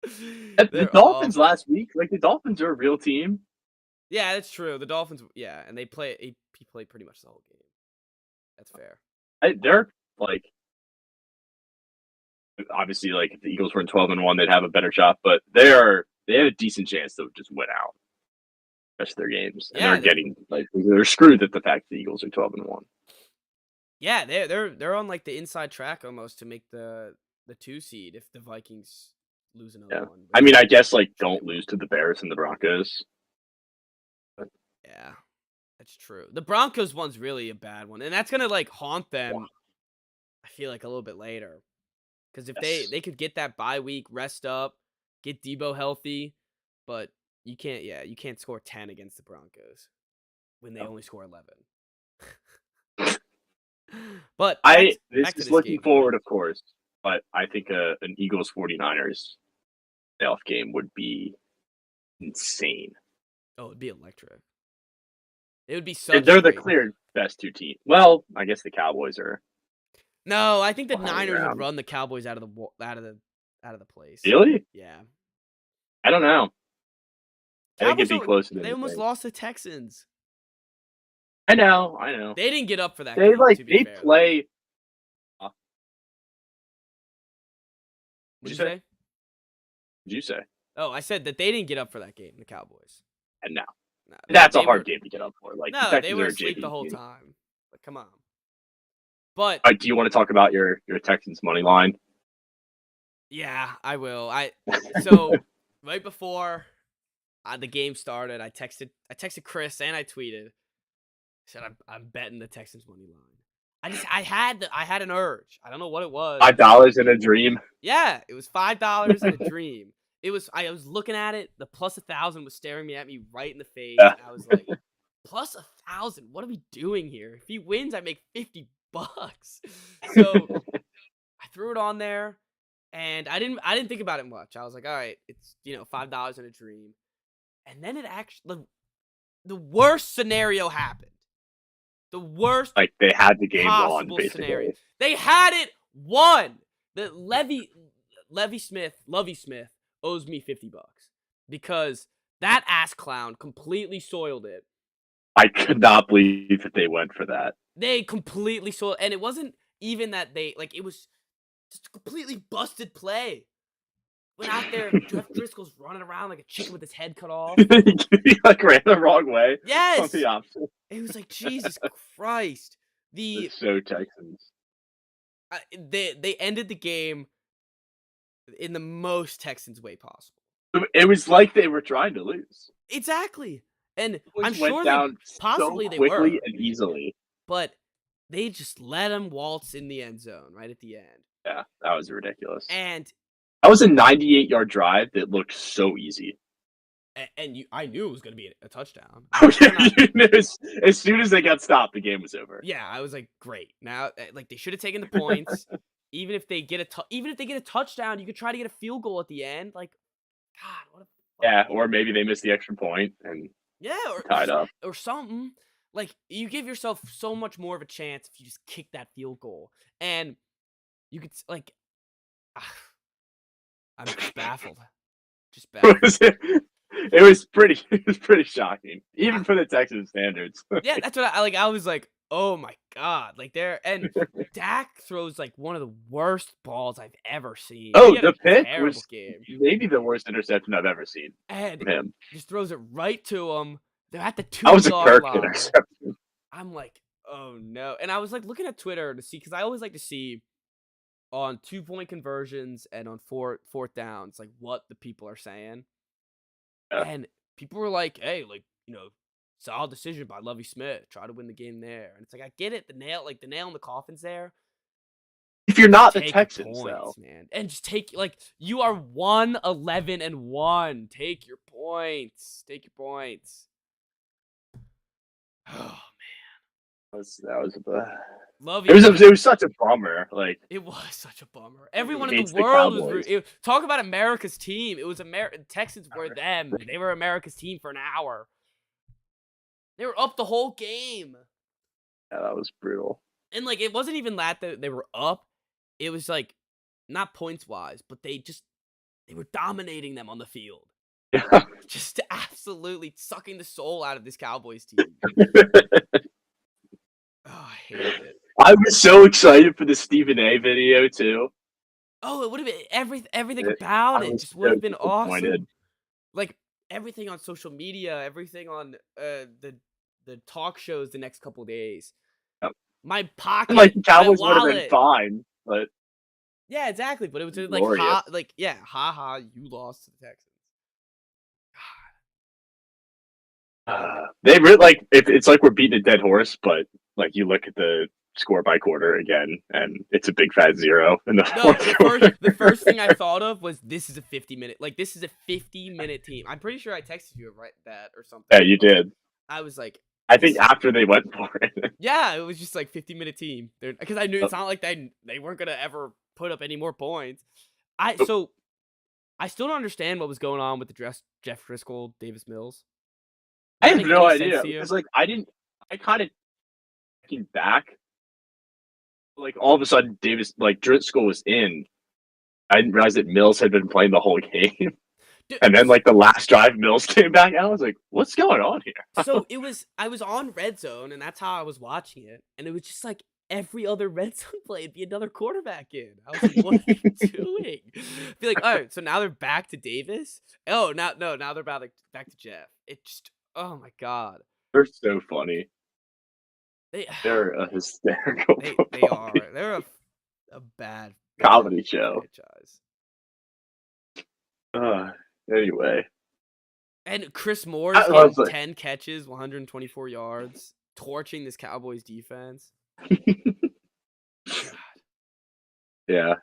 S2: The Dolphins last week, the Dolphins are a real team.
S1: Yeah, that's true. The Dolphins, yeah, and he played pretty much the whole game. That's fair.
S2: They're obviously if the Eagles were in 12-1, they'd have a better shot, but they have a decent chance to just win out. rest of their games, and
S1: Yeah,
S2: they're getting like they're screwed at the fact the Eagles are 12-1.
S1: yeah, they're on like the inside track almost to make the 2 seed if the Vikings lose another
S2: Yeah,
S1: one.
S2: I mean, I guess like
S1: Which they
S2: don't lose to the Bears and the Broncos.
S1: Yeah, that's true. The Broncos one's really a bad one, and that's gonna like haunt them. I feel like a little bit later, because if
S2: Yes.
S1: they could get that bye week, rest up, get Debo healthy, but you can't. Yeah, you can't score 10 against the Broncos when they
S2: No.
S1: only score 11. But back
S2: This
S1: to
S2: is
S1: this
S2: looking
S1: game.
S2: forward, of course, but I think an Eagles 49ers playoff game would be insane.
S1: Oh, it'd be electric. It would be such.
S2: They're the
S1: great-
S2: clear best 2 teams. Well, I guess the Cowboys are.
S1: No, I think the
S2: behind
S1: Niners would
S2: round.
S1: run the Cowboys out of the place.
S2: Really?
S1: Yeah.
S2: I don't know. I think it'd
S1: Cowboys
S2: be closer than
S1: They
S2: you
S1: almost
S2: think.
S1: lost to Texans.
S2: I know.
S1: They didn't get up for that
S2: They
S1: game,
S2: like
S1: to be
S2: they
S1: fair.
S2: play.
S1: What'd
S2: What'd
S1: you
S2: you
S1: say?
S2: Did you say?
S1: Oh, I said that they didn't get up for that game, the Cowboys.
S2: And no,
S1: Nah,
S2: that's a
S1: they
S2: hard
S1: were-
S2: game to get up for. Like the
S1: No, they
S2: Texans
S1: were
S2: are a
S1: asleep the
S2: JV
S1: whole
S2: team.
S1: time. But come on. But
S2: Do you want to talk about your Texans money line?
S1: yeah, I will. So right before the game started, I texted Chris and I tweeted. I said I'm betting the Texans money line. I had an urge. I don't know what it was.
S2: $5 in a dream.
S1: Yeah, it was $5 in a dream. I was looking at it. The plus 1,000 was staring at me right in the face.
S2: Yeah.
S1: And I was like, plus 1,000. What are we doing here? If he wins, I make $50. So I threw it on there, and I didn't think about it much. I was like, all right, it's $5 in a dream, and then it actually the worst scenario happened. The worst
S2: Like they had the game won,
S1: possible
S2: basically.
S1: scenario. They had it won. The Lovie Smith owes me $50 because that ass clown completely soiled it.
S2: I could not believe that they went for that.
S1: They completely soiled, and it wasn't even that it was just a completely busted play. Went out there, Jeff Driscoll's running around like a chicken with his head cut off.
S2: He like ran the wrong way. On
S1: Yes,
S2: the opposite.
S1: it was like Jesus Christ.
S2: It's so Texans.
S1: They ended the game in the most Texans way possible.
S2: It was like they were trying to lose.
S1: Exactly, and
S2: It
S1: I'm
S2: went
S1: sure
S2: down
S1: possibly
S2: so
S1: they
S2: quickly
S1: were.
S2: and easily.
S1: but they just let him waltz in the end zone right at the end.
S2: Yeah, that was ridiculous.
S1: And
S2: That was a 98-yard drive that looked so easy.
S1: I knew it was going to be a touchdown.
S2: As soon as they got stopped, the game was over.
S1: Yeah, I was like, great. Now, they should have taken the points. Even if they get a touchdown, you could try to get a field goal at the end. Like, God, what a
S2: Yeah, or maybe they missed the extra point and
S1: or
S2: tied up.
S1: or something. Like, you give yourself so much more of a chance if you just kick that field goal, and you could I'm just baffled. Just baffled.
S2: It was pretty shocking, even for the Texans standards.
S1: Yeah, that's what I was like, oh my God. Like and Dak throws like one of the worst balls I've ever seen.
S2: Oh,
S1: He had
S2: the
S1: a
S2: pick
S1: terrible
S2: was
S1: game.
S2: maybe the worst interception I've ever seen
S1: And
S2: from him.
S1: just throws it right to him. They're at the 2
S2: That was a
S1: yard
S2: Kirk
S1: line.
S2: interception.
S1: I'm like, oh no. And I was like looking at Twitter to see, because I always like to see on 2-point conversions and on fourth downs, like what the people are saying.
S2: Yeah.
S1: And people were like, hey, like, solid decision by Lovie Smith. Try to win the game there. And it's like, I get it. The nail in the coffin's there.
S2: If you're not the
S1: Take
S2: Texans,
S1: your
S2: though,
S1: points, man. And just you are 1-11-1. Take your points. Take your points. Oh,
S2: that was
S1: Lovie.
S2: it was such a bummer. Like
S1: It was such a bummer. Everyone in
S2: hates
S1: the
S2: the
S1: world
S2: Cowboys.
S1: was talk about America's team. It was Texans were them. They were America's team for an hour. They were up the whole game.
S2: yeah, that was brutal.
S1: And it wasn't even that they were up. It was not points wise, but they were dominating them on the field.
S2: Yeah.
S1: Just absolutely sucking the soul out of this Cowboys team. Oh, I hated it.
S2: I was so excited for the Stephen A video too.
S1: Oh, it would have been everything
S2: Yeah,
S1: about
S2: I
S1: it
S2: was
S1: just would have
S2: so
S1: been awesome.
S2: disappointed.
S1: everything on social media, everything on the talk shows the next couple days.
S2: Yep.
S1: My
S2: And, like,
S1: pocket,
S2: the
S1: my
S2: Cowboys would have been
S1: wallet.
S2: fine, but
S1: Yeah, exactly. But it was just like
S2: glorious.
S1: ha, you lost to the Texans.
S2: They really like if it's like we're beating a dead horse, but like you look at the score by quarter again, and it's a big fat 0 in the
S1: No,
S2: fourth quarter.
S1: the first thing I thought of was this is a 50-minute, like this is a 50-minute team. I'm pretty sure I texted you right that or something.
S2: Yeah, you did.
S1: I was like,
S2: I think after they went for it.
S1: yeah, it was just like 50-minute team. Because I knew it's not like they weren't gonna ever put up any more points. So I still don't understand what was going on with the Jeff Driscoll, Davis Mills.
S2: I
S1: Does that
S2: have
S1: make
S2: no
S1: any sense
S2: idea
S1: to you?
S2: because like I kind of looking back, like all of a sudden Davis like Driscoll was in. I didn't realize that Mills had been playing the whole game.
S1: Dude,
S2: And then like the last drive, Mills came back. And I was like, "What's going on here?"
S1: so I was on Red Zone, and that's how I was watching it, and it was just like every other Red Zone play, it'd be another quarterback in. I was like, what are you doing? I feel like, all right, so now they're back to Davis. Oh, now they're back to Jeff. It just, oh my god,
S2: They're so funny. They're a hysterical.
S1: they are. They're a bad
S2: comedy show
S1: franchise.
S2: Anyway.
S1: And Chris Moore's getting 10 catches, 124 yards, torching this Cowboys defense.
S2: Yeah,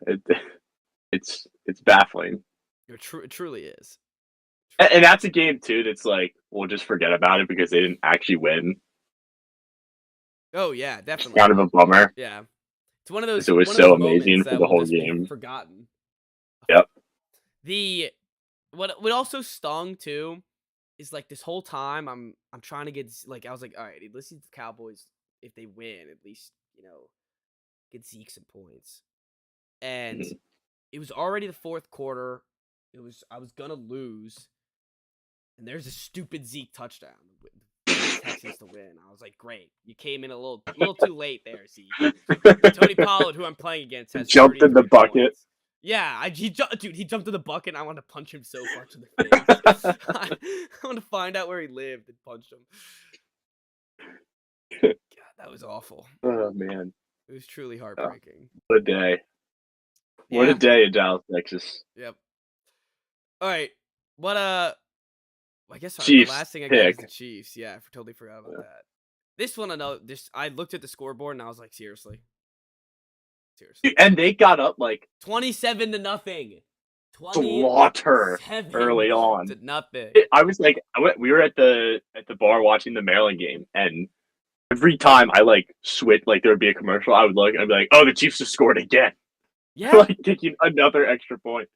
S2: it's baffling.
S1: It truly is.
S2: And that's a game too that's like we'll just forget about it because they didn't actually win.
S1: Oh yeah, definitely.
S2: It's kind of a bummer.
S1: Yeah, it's one of those.
S2: It was so amazing for the whole game.
S1: Forgotten.
S2: Yep.
S1: What also stung too is like this whole time I'm trying to get like I was like, all right, let's see the Cowboys, if they win, at least get Zeke some points. And it was already the fourth quarter. I was gonna lose, and there's a stupid Zeke touchdown. Texans to win. I was like, great. You came in a little too late there, Zeke. Tony Pollard, who I'm playing against, has
S2: jumped in the bucket.
S1: Points. Yeah, he jumped in the bucket, and I wanted to punch him so far to the face. I want to find out where he lived and punch him. God, that was awful.
S2: Oh, man.
S1: It was truly heartbreaking.
S2: What a day. Yeah. What a day in Dallas, Texas.
S1: Yep. All right. What, I guess
S2: Chiefs
S1: the last thing I got is the Chiefs. Yeah, I totally forgot about that. This one, I looked at the scoreboard, and I was like, seriously?
S2: Dude, and they got up like
S1: 27-0.
S2: Slaughter early on.
S1: To nothing.
S2: I was like, we were at the bar watching the Maryland game, and every time I like switch, like there would be a commercial, I would look, I'd be like, oh, the Chiefs have scored again.
S1: Yeah,
S2: like taking another extra point.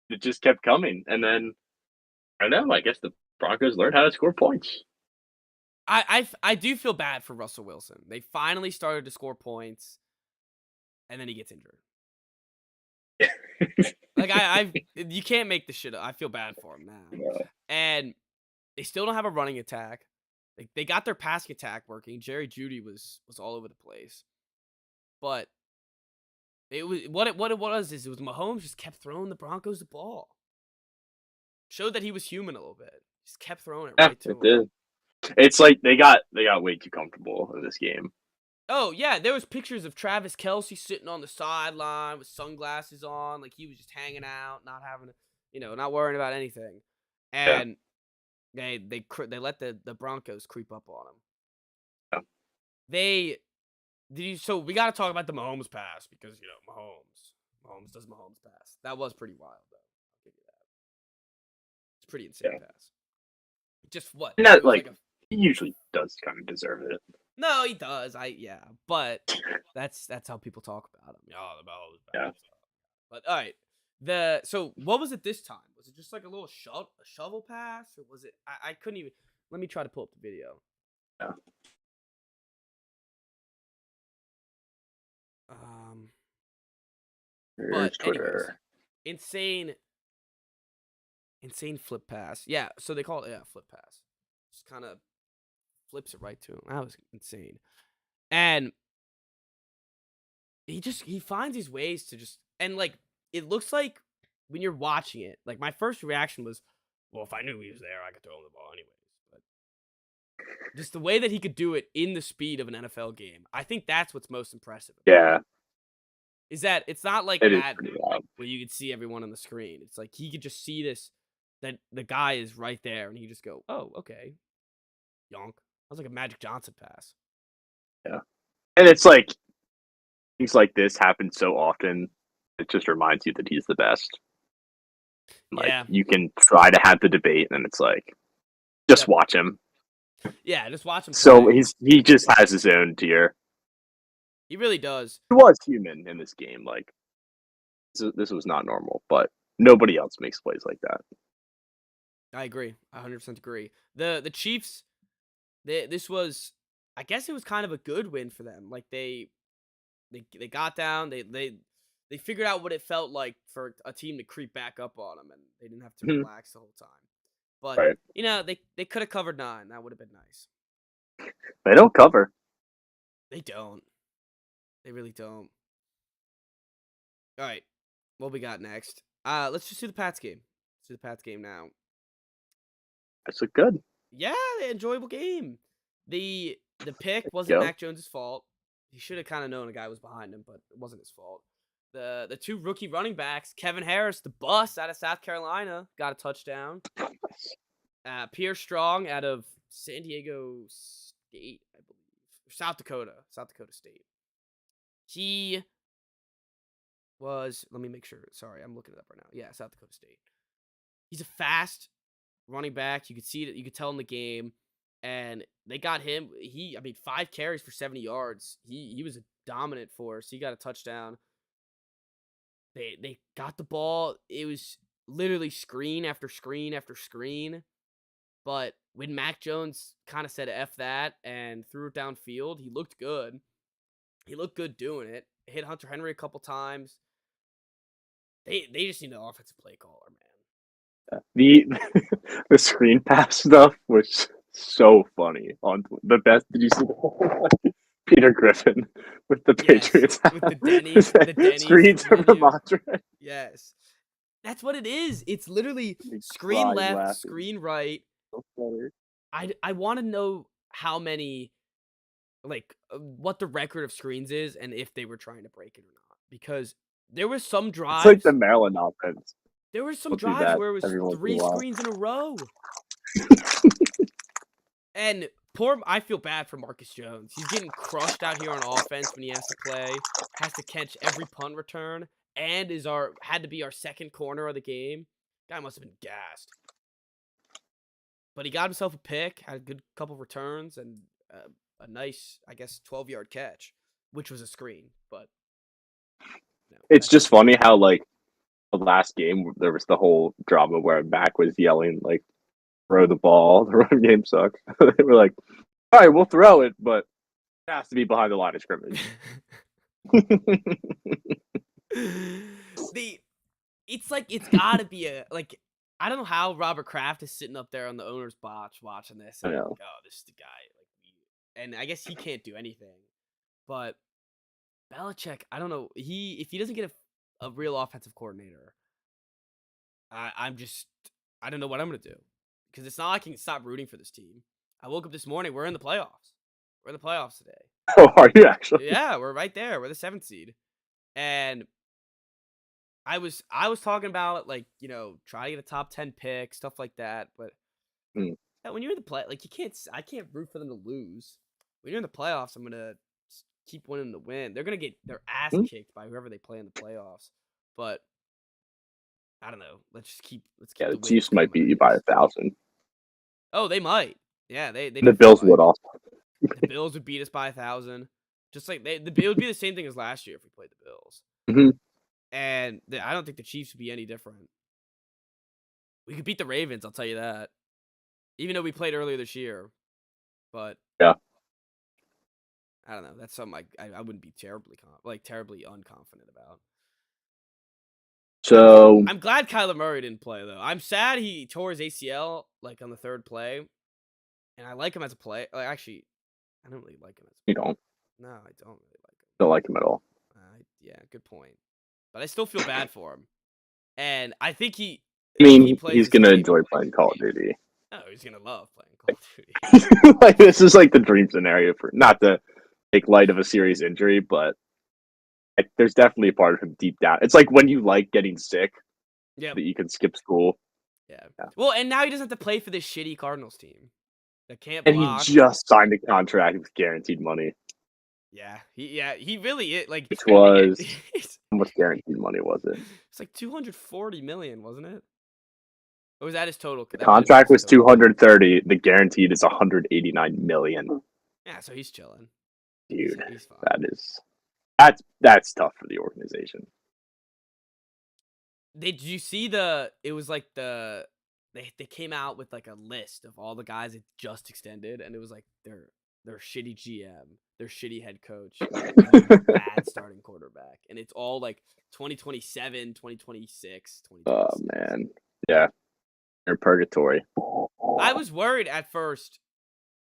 S2: It just kept coming, and then I don't know. I guess the Broncos learned how to score points.
S1: I do feel bad for Russell Wilson. They finally started to score points. And then he gets injured. Like you can't make this shit up. I feel bad for him now.
S2: Yeah.
S1: And they still don't have a running attack. Like they got their passing attack working. Jerry Jeudy was all over the place. But it was what it was Mahomes just kept throwing the Broncos the ball. Showed that he was human a little bit. Just kept throwing it right to him.
S2: Did. It's like they got way too comfortable in this game.
S1: Oh, yeah, there was pictures of Travis Kelce sitting on the sideline with sunglasses on, like he was just hanging out, not having not worrying about anything. And they let the Broncos creep up on him. Yeah. So we got to talk about the Mahomes pass because, Mahomes does Mahomes pass. That was pretty wild, though. I'll give you that. It's pretty insane pass. Just what?
S2: Not like he usually does kind of deserve it.
S1: No, he does. But that's how people talk about him. Yeah. But all right, so what was it this time? Was it just like a little shovel pass, or was it? I couldn't even. Let me try to pull up the video.
S2: Yeah.
S1: But anyways, insane flip pass. Yeah, so they call it flip pass. Just kind of flips it right to him. That was insane. And he finds these ways to just, and like it looks like when you're watching it, like my first reaction was well, if I knew he was there, I could throw him the ball anyways. But just the way that he could do it in the speed of an NFL game, I think that's what's most impressive.
S2: Yeah,
S1: Is that it's not like
S2: it is
S1: Madden
S2: pretty wild.
S1: where you could see everyone on the screen. It's like he could just see this, that the guy is right there, and he just go, oh, okay, yonk. That was like a Magic Johnson pass.
S2: Yeah, and it's like things like this happen so often. It just reminds you that he's the best. Like
S1: Yeah.
S2: you can try to have the debate, and it's like just
S1: Yep.
S2: watch him.
S1: Yeah, just watch him
S2: So
S1: play.
S2: he just has his own tier.
S1: He really does.
S2: He was human in this game. Like this was not normal, but nobody else makes plays like that.
S1: I agree. I 100% agree. The Chiefs, this was, I guess it was kind of a good win for them. Like they got down. They figured out what it felt like for a team to creep back up on them, and they didn't have to
S2: Mhm.
S1: relax the whole time. But
S2: Right.
S1: you know, they could have covered 9. That would have been nice.
S2: They don't cover.
S1: They don't. They really don't. All right, what we got next? Let's just do the Pats game. Let's do the Pats game now.
S2: That's a good.
S1: Yeah, enjoyable game. The pick wasn't
S2: Go.
S1: Mac Jones' fault. He should have kind of known a guy was behind him, but it wasn't his fault. The 2 rookie running backs, Kevin Harris, the bus out of South Carolina, got a touchdown. Pierre Strong out of San Diego State, I believe. South Dakota State. He was, let me make sure. Sorry, I'm looking it up right now. Yeah, South Dakota State. He's a fast running back. You could see it. You could tell in the game. And they got him. 5 carries for 70 yards. He was a dominant force. He got a touchdown. They got the ball. It was literally screen after screen after screen. But when Mac Jones kind of said F that and threw it downfield, he looked good. He looked good doing it. Hit Hunter Henry a couple times. They just need an offensive play caller, man.
S2: The screen pass stuff was so funny. On the best, did you see Peter Griffin with the Patriots?
S1: With the Denny's
S2: screens from
S1: menu.
S2: Ramondre.
S1: Yes. That's what it is. It's literally
S2: They
S1: screen
S2: cry
S1: left,
S2: laughing.
S1: screen right.
S2: So funny.
S1: I want to know how many, what the record of screens is and if they were trying to break it or not. Because there was some drives.
S2: It's like the Maryland offense.
S1: There were some
S2: They'll do
S1: drives
S2: that
S1: where it was
S2: every once in a
S1: 3
S2: while.
S1: screens in a row. And I feel bad for Marcus Jones. He's getting crushed out here on offense when he has to play, has to catch every punt return, and had to be our second corner of the game. Guy must have been gassed. But he got himself a pick, had a good couple returns, and a nice, I guess, 12-yard catch, which was a screen. But
S2: it's just funny how the last game there was the whole drama where Mac was yelling like, "Throw the ball, the run game sucks." They were like, "All right, we'll throw it, but it has to be behind the line of scrimmage."
S1: It's like it's gotta be I don't know how Robert Kraft is sitting up there on the owner's box watching this. And
S2: I know.
S1: like, oh, this is the guy. And I guess he can't do anything. But Belichick, I don't know. If he doesn't get a real offensive coordinator, I don't know what I'm gonna do. Because it's not like I can stop rooting for this team. I woke up this morning. We're in the playoffs. We're in the playoffs today.
S2: Oh, are you actually?
S1: Yeah, we're right there. We're the 7th seed. And I was talking about try to get a top 10 pick, stuff like that. But
S2: yeah,
S1: when you're in the I can't root for them to lose. When you're in the playoffs, I'm gonna keep winning to win. They're gonna get their ass kicked by whoever they play in the playoffs. But I don't know. Let's keep.
S2: the
S1: wins
S2: Chiefs might beat you by 1,000.
S1: Oh, they might. Yeah, they
S2: The Bills would also.
S1: The Bills would beat us by 1,000. Just like it would be the same thing as last year if we played the Bills.
S2: Mm-hmm.
S1: And I don't think the Chiefs would be any different. We could beat the Ravens, I'll tell you that. Even though we played earlier this year. But
S2: yeah,
S1: I don't know. That's something I wouldn't be terribly unconfident about.
S2: So
S1: I'm glad Kyler Murray didn't play though. I'm sad he tore his ACL on the 3rd play. And I like him as a play. Actually, I don't really like him as a
S2: you don't.
S1: No, I don't really like him.
S2: Don't like him at all.
S1: Yeah, good point. But I still feel bad for him. And I think
S2: I
S1: if he
S2: mean,
S1: plays
S2: he's
S1: his
S2: gonna
S1: game,
S2: enjoy playing Call of Duty.
S1: oh, he's gonna love playing Call of Duty.
S2: Like this is like the dream scenario for not to take light of a serious injury, but like, there's definitely a part of him deep down. It's like when you like getting sick
S1: Yep.
S2: that you can skip school.
S1: Yeah.
S2: Yeah.
S1: Well, and now he doesn't have to play for this shitty Cardinals team that can't
S2: And
S1: block.
S2: he just signed a contract with guaranteed money,
S1: He really is like
S2: which was
S1: it's
S2: how much guaranteed money was it?
S1: like 240 million, wasn't it? Or was that his total?
S2: The
S1: That might have been
S2: contract
S1: his
S2: was
S1: total.
S2: 230. The guaranteed is 189 million.
S1: Yeah, so he's chilling.
S2: Dude,
S1: He's fine.
S2: that's tough for the organization.
S1: Did you see it was like they came out with like a list of all the guys that just extended, and it was like their shitty GM, their shitty head coach, and their bad starting quarterback, and it's all like 2027, 2026, 2026.
S2: Oh man, yeah, you're in purgatory.
S1: I was worried at first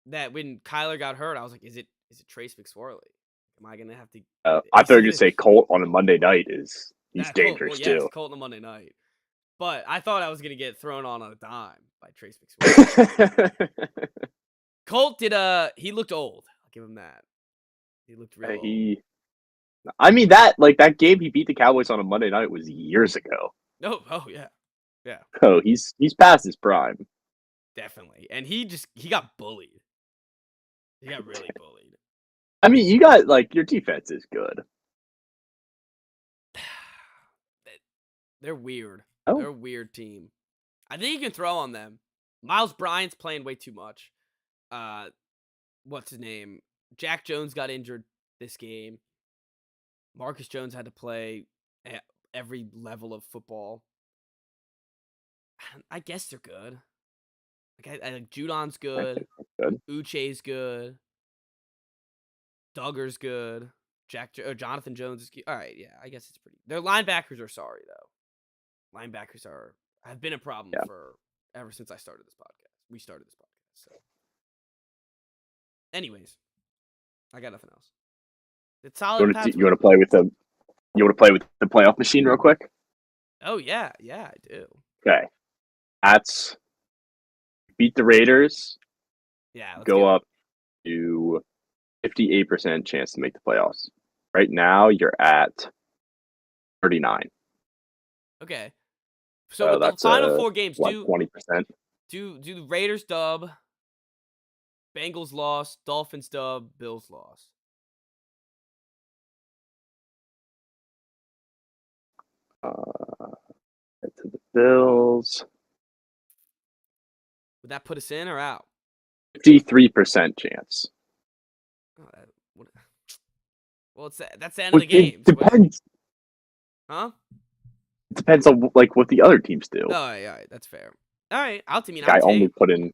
S1: that when Kyler got hurt, I was like, is it Trace McSorley? Am I gonna have to?
S2: I thought you were gonna say Colt on a Monday night he's dangerous
S1: Colt, well, yes,
S2: too.
S1: Colt on a Monday night. But I thought I was gonna get thrown on a dime by Trace McSorley. Colt he looked old. I'll give him that. He looked real old.
S2: I mean that game he beat the Cowboys on a Monday night was years ago.
S1: Oh yeah.
S2: Oh, he's past his prime.
S1: Definitely. And he got bullied. He got really bullied.
S2: I mean, you got like your defense is good.
S1: They're weird.
S2: Oh.
S1: They're a weird team. I think you can throw on them. Miles Bryant's playing way too much. What's his name? Jack Jones got injured this game. Marcus Jones had to play at every level of football. I guess they're good. Like I Judon's good. Uche's good. Duggar's good. Jonathan Jones is good. All right, yeah, I guess it's pretty. Their linebackers are sorry though. Linebackers have been a problem for ever since I started this podcast. We started this podcast. So, anyways, I got nothing else. It's solid.
S2: You want to play with the playoff machine real quick?
S1: Oh yeah, I do.
S2: Okay, that's beat the Raiders.
S1: Yeah,
S2: go up to 58% chance to make the playoffs. Right now, you're at 39.
S1: Okay. So with the final 4 games,
S2: 20%.
S1: Do the Raiders dub, Bengals loss, Dolphins dub, Bills loss.
S2: To the Bills.
S1: Would that put us in or out?
S2: 53% chance.
S1: Well, that's the end of the game.
S2: It depends.
S1: Huh?
S2: It depends on like what the other teams do.
S1: Oh, all right, that's fair. All right, I'll
S2: only put in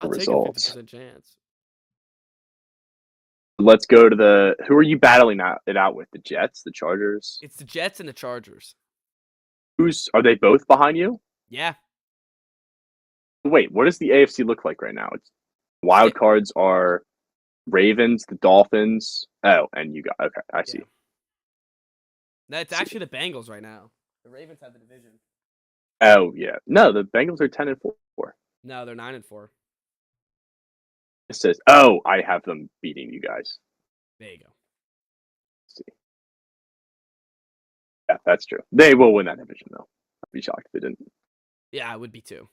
S2: the results.
S1: Take a 50% chance.
S2: Let's go to who are you battling it out with? The Jets, the Chargers?
S1: It's the Jets and the Chargers.
S2: Are they both behind you?
S1: Yeah.
S2: Wait, what does the AFC look like right now? It's wild cards are Ravens, the Dolphins. Oh, and you got okay. I see.
S1: No, it's actually the Bengals right now. The Ravens have the division.
S2: Oh yeah, no, the Bengals are 10-4.
S1: No, they're 9-4.
S2: It says, "Oh, I have them beating you guys."
S1: There you go.
S2: Let's see, yeah, that's true. They will win that division, though. I'd be shocked if they didn't.
S1: Yeah, I would be too.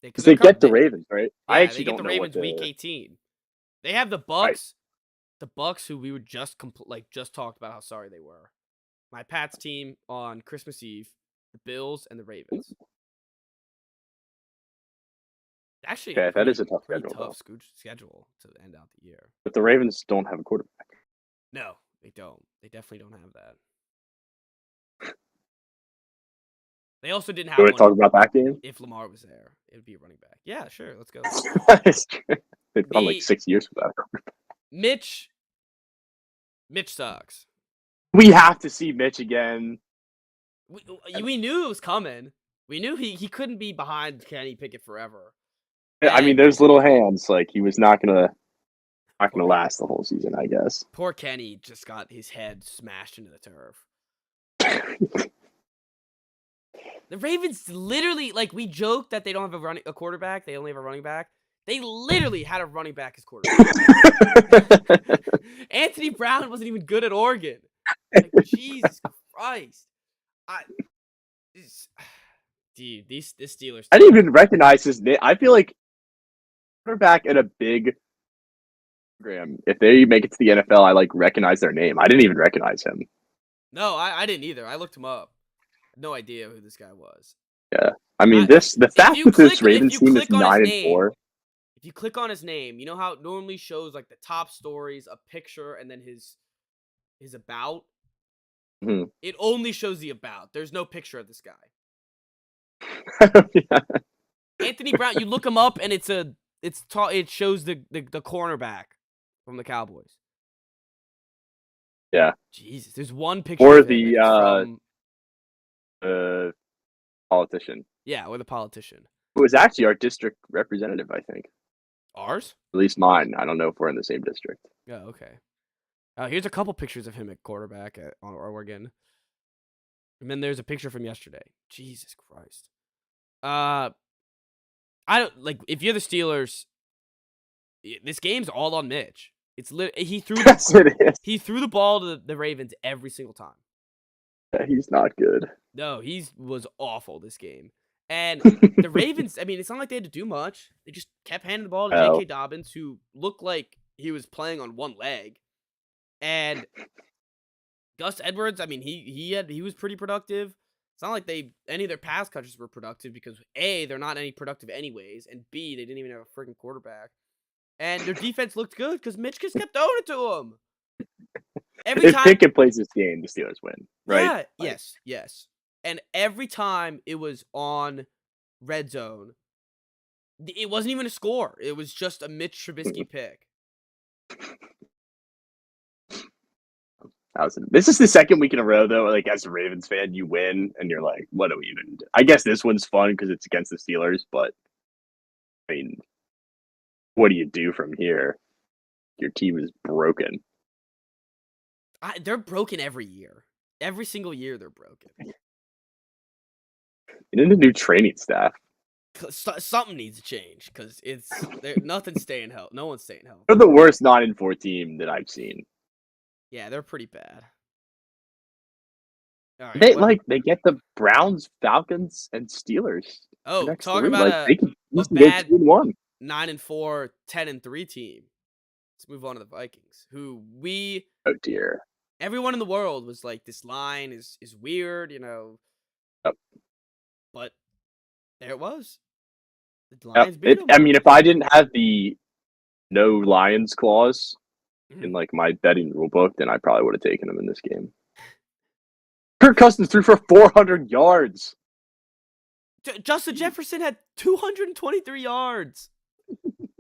S2: Because they get the Ravens, right?
S1: Yeah,
S2: I actually
S1: they get
S2: don't
S1: the
S2: know
S1: Ravens week 18. They have the Bucks. Right. The Bucks, who we were just talked about how sorry they were. My Pats team on Christmas Eve, the Bills, and the Ravens. Actually,
S2: okay, that is a tough
S1: schedule to end out the year.
S2: But the Ravens don't have a quarterback.
S1: No, they don't. They definitely don't have that. They also didn't have.
S2: You want to talk about that game?
S1: If Lamar was there, it would be a running back. Yeah, sure. Let's go.
S2: They've gone like 6 years without a quarterback.
S1: Mitch sucks.
S2: We have to see Mitch again.
S1: We knew it was coming. We knew he couldn't be behind Kenny Pickett forever.
S2: I mean, those little hands, like he was not gonna last the whole season, I guess.
S1: Poor Kenny just got his head smashed into the turf. The Ravens literally, like, we joke that they don't have a quarterback. They only have a running back. They literally had a running back as quarterback. Anthony Brown wasn't even good at Oregon. Like, Jesus Christ. I, this, dude, the Steelers.
S2: I didn't even recognize his name. I feel like quarterback in a big program, if they make it to the NFL, I like recognize their name. I didn't even recognize him.
S1: No, I didn't either. I looked him up. No idea who this guy was.
S2: Yeah, I mean the fact that this Ravens team is 9-4.
S1: If you click on his name, you know how it normally shows like the top stories, a picture, and then his about.
S2: Mm-hmm.
S1: It only shows the about. There's no picture of this guy.
S2: Yeah.
S1: Anthony Brown. You look him up, and it shows the cornerback from the Cowboys.
S2: Yeah.
S1: Jesus, there's one picture.
S2: Or
S1: of him,
S2: the politician.
S1: Yeah, or the politician.
S2: Who was actually our district representative, I think.
S1: Ours?
S2: At least mine. I don't know if we're in the same district.
S1: Oh, okay. Here's a couple pictures of him at quarterback on Oregon. And then there's a picture from yesterday. Jesus Christ. I don't like if you're the Steelers. This game's all on Mitch. It's he threw
S2: Yes, it is.
S1: He threw the ball to the Ravens every single time.
S2: Yeah, he's not good.
S1: No, he was awful this game. And the Ravens, I mean, it's not like they had to do much. They just kept handing the ball to J.K. Dobbins, who looked like he was playing on one leg. And Gus Edwards, I mean, he was pretty productive. It's not like any of their pass catchers were productive because A, they're not any productive anyways, and B, they didn't even have a freaking quarterback. And their defense looked good because Mitch just kept throwing it to them.
S2: If Pickett plays this game, the Steelers win, right?
S1: Yeah, yes. And every time it was on red zone, it wasn't even a score. It was just a Mitch Trubisky pick.
S2: This is the second week in a row, though. Like as a Ravens fan, you win, and you're like, "What do we even do?" I guess this one's fun because it's against the Steelers, but I mean, what do you do from here? Your team is broken.
S1: They're broken every year. Every single year, they're broken.
S2: You need a new training staff.
S1: Something needs to change because nothing's staying healthy. No one's staying healthy.
S2: They're the worst 9-4 team that I've seen.
S1: Yeah, they're pretty bad. All right,
S2: they get the Browns, Falcons, and Steelers.
S1: Oh, talking about
S2: a bad 9-4,
S1: 10-3 team. Let's move on to the Vikings, who
S2: oh dear.
S1: Everyone in the world was like, this line is weird, you know.
S2: Yep.
S1: But there it was. The Lions beat them.
S2: I mean, if I didn't have the no Lions clause in like my betting rule book, then I probably would have taken them in this game. Kirk Cousins threw for 400 yards.
S1: Justin Jefferson had 223 yards.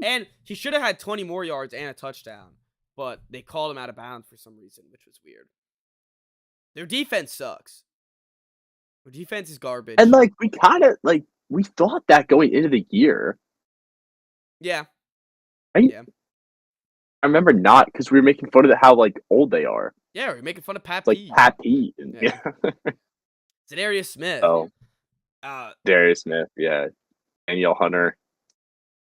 S1: And he should have had 20 more yards and a touchdown. But they called him out of bounds for some reason, which was weird. Their defense sucks. Their defense is garbage.
S2: And like we thought that going into the year.
S1: Yeah.
S2: Right? Yeah. I remember not because we were making fun of how like old they are.
S1: Yeah, we were making fun of Pat
S2: Pete. Like Pat Pete. Yeah.
S1: Zadarius Smith.
S2: Oh. Darius Smith, yeah. Danielle Hunter.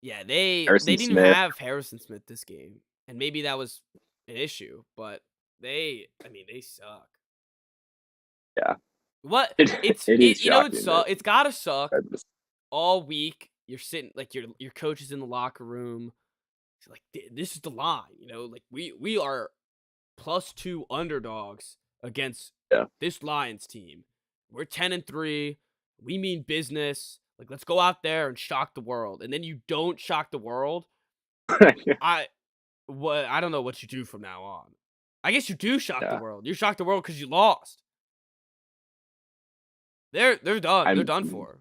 S1: Yeah, they didn't even have Harrison Smith this game. And maybe that was an issue, but they suck.
S2: Yeah.
S1: What? It's gotta suck. All week you're sitting like your coach is in the locker room. He's like, this is the line, you know, like we are +2 underdogs against this Lions team. We're 10-3. We mean business. Like, let's go out there and shock the world. And then you don't shock the world. I don't know what you do from now on. I guess you do shock the world. You shock the world because you lost. They're done. They're done for.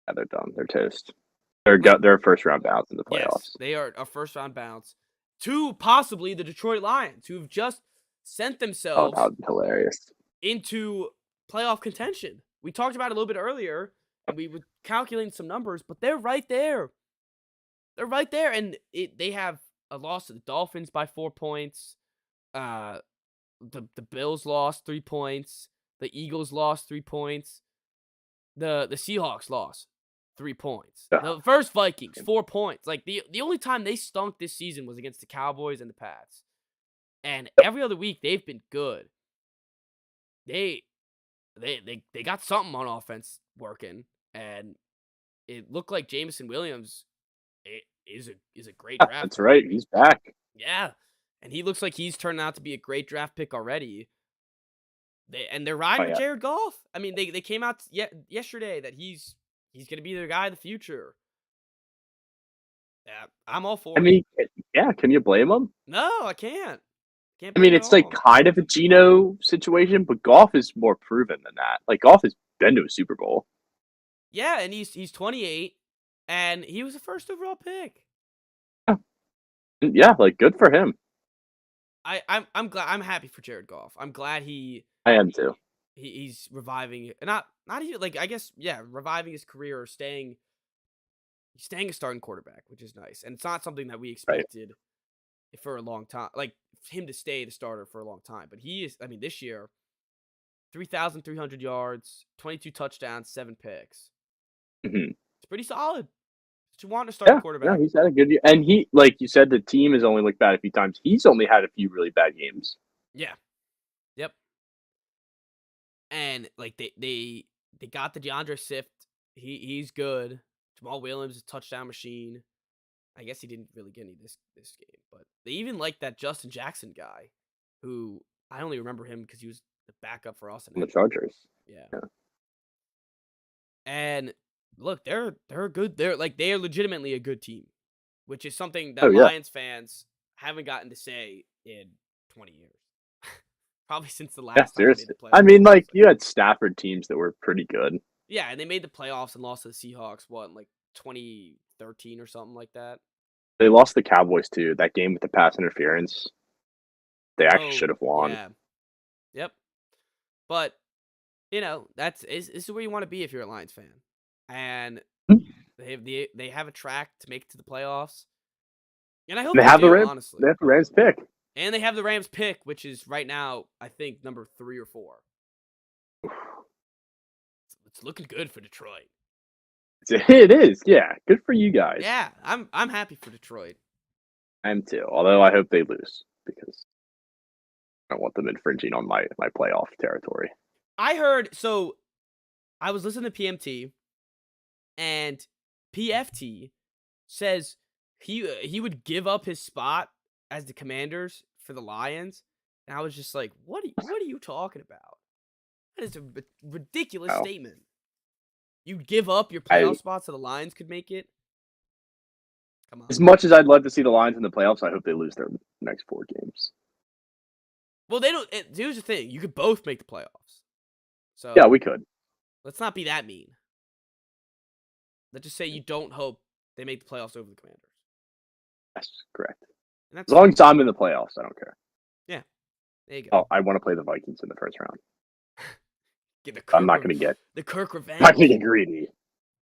S2: Yeah, they're done. They're toast. They're a first round bounce in the playoffs.
S1: Yes, they are a first round bounce to possibly the Detroit Lions, who've just sent themselves
S2: that would be hilarious.
S1: into playoff contention. We talked about it a little bit earlier, and we were calculating some numbers, but they're right there. They're right there, and they have a loss to the Dolphins by 4 points. The Bills lost 3 points. The Eagles lost 3 points. the Seahawks lost 3 points.
S2: Yeah.
S1: The first Vikings 4 points. Like the only time they stunk this season was against the Cowboys and the Pats. And every other week they've been good. They got something on offense working, and it looked like Jameson Williams is a great draft.
S2: That's right. He's back.
S1: Yeah, and he looks like he's turned out to be a great draft pick already. They're riding with Jared Goff. I mean, they came out yesterday that he's gonna be their guy in the future. Yeah, I'm all for it.
S2: I mean, yeah, can you blame him?
S1: No, I can't.
S2: I mean, it's like kind of a Geno situation, but Goff is more proven than that. Like Goff has been to a Super Bowl.
S1: Yeah, and he's 28, and he was a first overall pick.
S2: Yeah, like good for him.
S1: I'm glad. I'm happy for Jared Goff. I'm glad
S2: I am too.
S1: He's reviving, not even like, I guess, yeah, reviving his career or staying a starting quarterback, which is nice. And it's not something that we expected for a long time, like him to stay the starter for a long time. But he is, I mean, this year, 3,300 yards, 22 touchdowns, 7 picks.
S2: Mm-hmm.
S1: It's pretty solid. What you want to start a quarterback?
S2: Yeah, he's had a good year. And he, like you said, the team has only looked bad a few times. He's only had a few really bad games.
S1: Yeah. Yep. And like they got the DeAndre Swift. He's good. Jamal Williams is a touchdown machine. I guess he didn't really get any this game, but they even like that Justin Jackson guy, who I only remember him because he was the backup for Austin.
S2: The Chargers.
S1: Yeah. And look, they're good. They are legitimately a good team, which is something that Lions fans haven't gotten to say in 20 years. Probably since the last time they made the playoffs.
S2: I mean, like, you had Stafford teams that were pretty good.
S1: Yeah, and they made the playoffs and lost to the Seahawks, in like 2013 or something like that?
S2: They lost the Cowboys, too. That game with the pass interference. They actually should have won.
S1: Yeah. Yep. But, this is where you want to be if you're a Lions fan. And they have a track to make it to the playoffs. And I hope they have honestly.
S2: They have the Rams pick.
S1: And they have the Rams pick, which is right now, I think, number 3 or 4. It's looking good for Detroit.
S2: It is, yeah. Good for you guys.
S1: Yeah, I'm happy for Detroit.
S2: I am too. Although I hope they lose because I don't want them infringing on my playoff territory.
S1: I heard. So I was listening to PMT, and PFT says he would give up his spot as the Commanders for the Lions, and I was just like, what are you talking about? That is a ridiculous statement. You'd give up your playoff spot so the Lions could make it? Come on.
S2: As much as I'd love to see the Lions in the playoffs, I hope they lose their next 4 games.
S1: Well, they don't. Here's the thing: you could both make the playoffs. So
S2: yeah, we could.
S1: Let's not be that mean. Let's just say you don't hope they make the playoffs over the Commanders.
S2: That's correct.
S1: And
S2: as long as I'm in the playoffs, I don't care.
S1: Yeah, there you
S2: go. Oh, I want to play the Vikings in the first round.
S1: I'm
S2: not going to get
S1: the Kirk revenge.
S2: I'm not going to get greedy.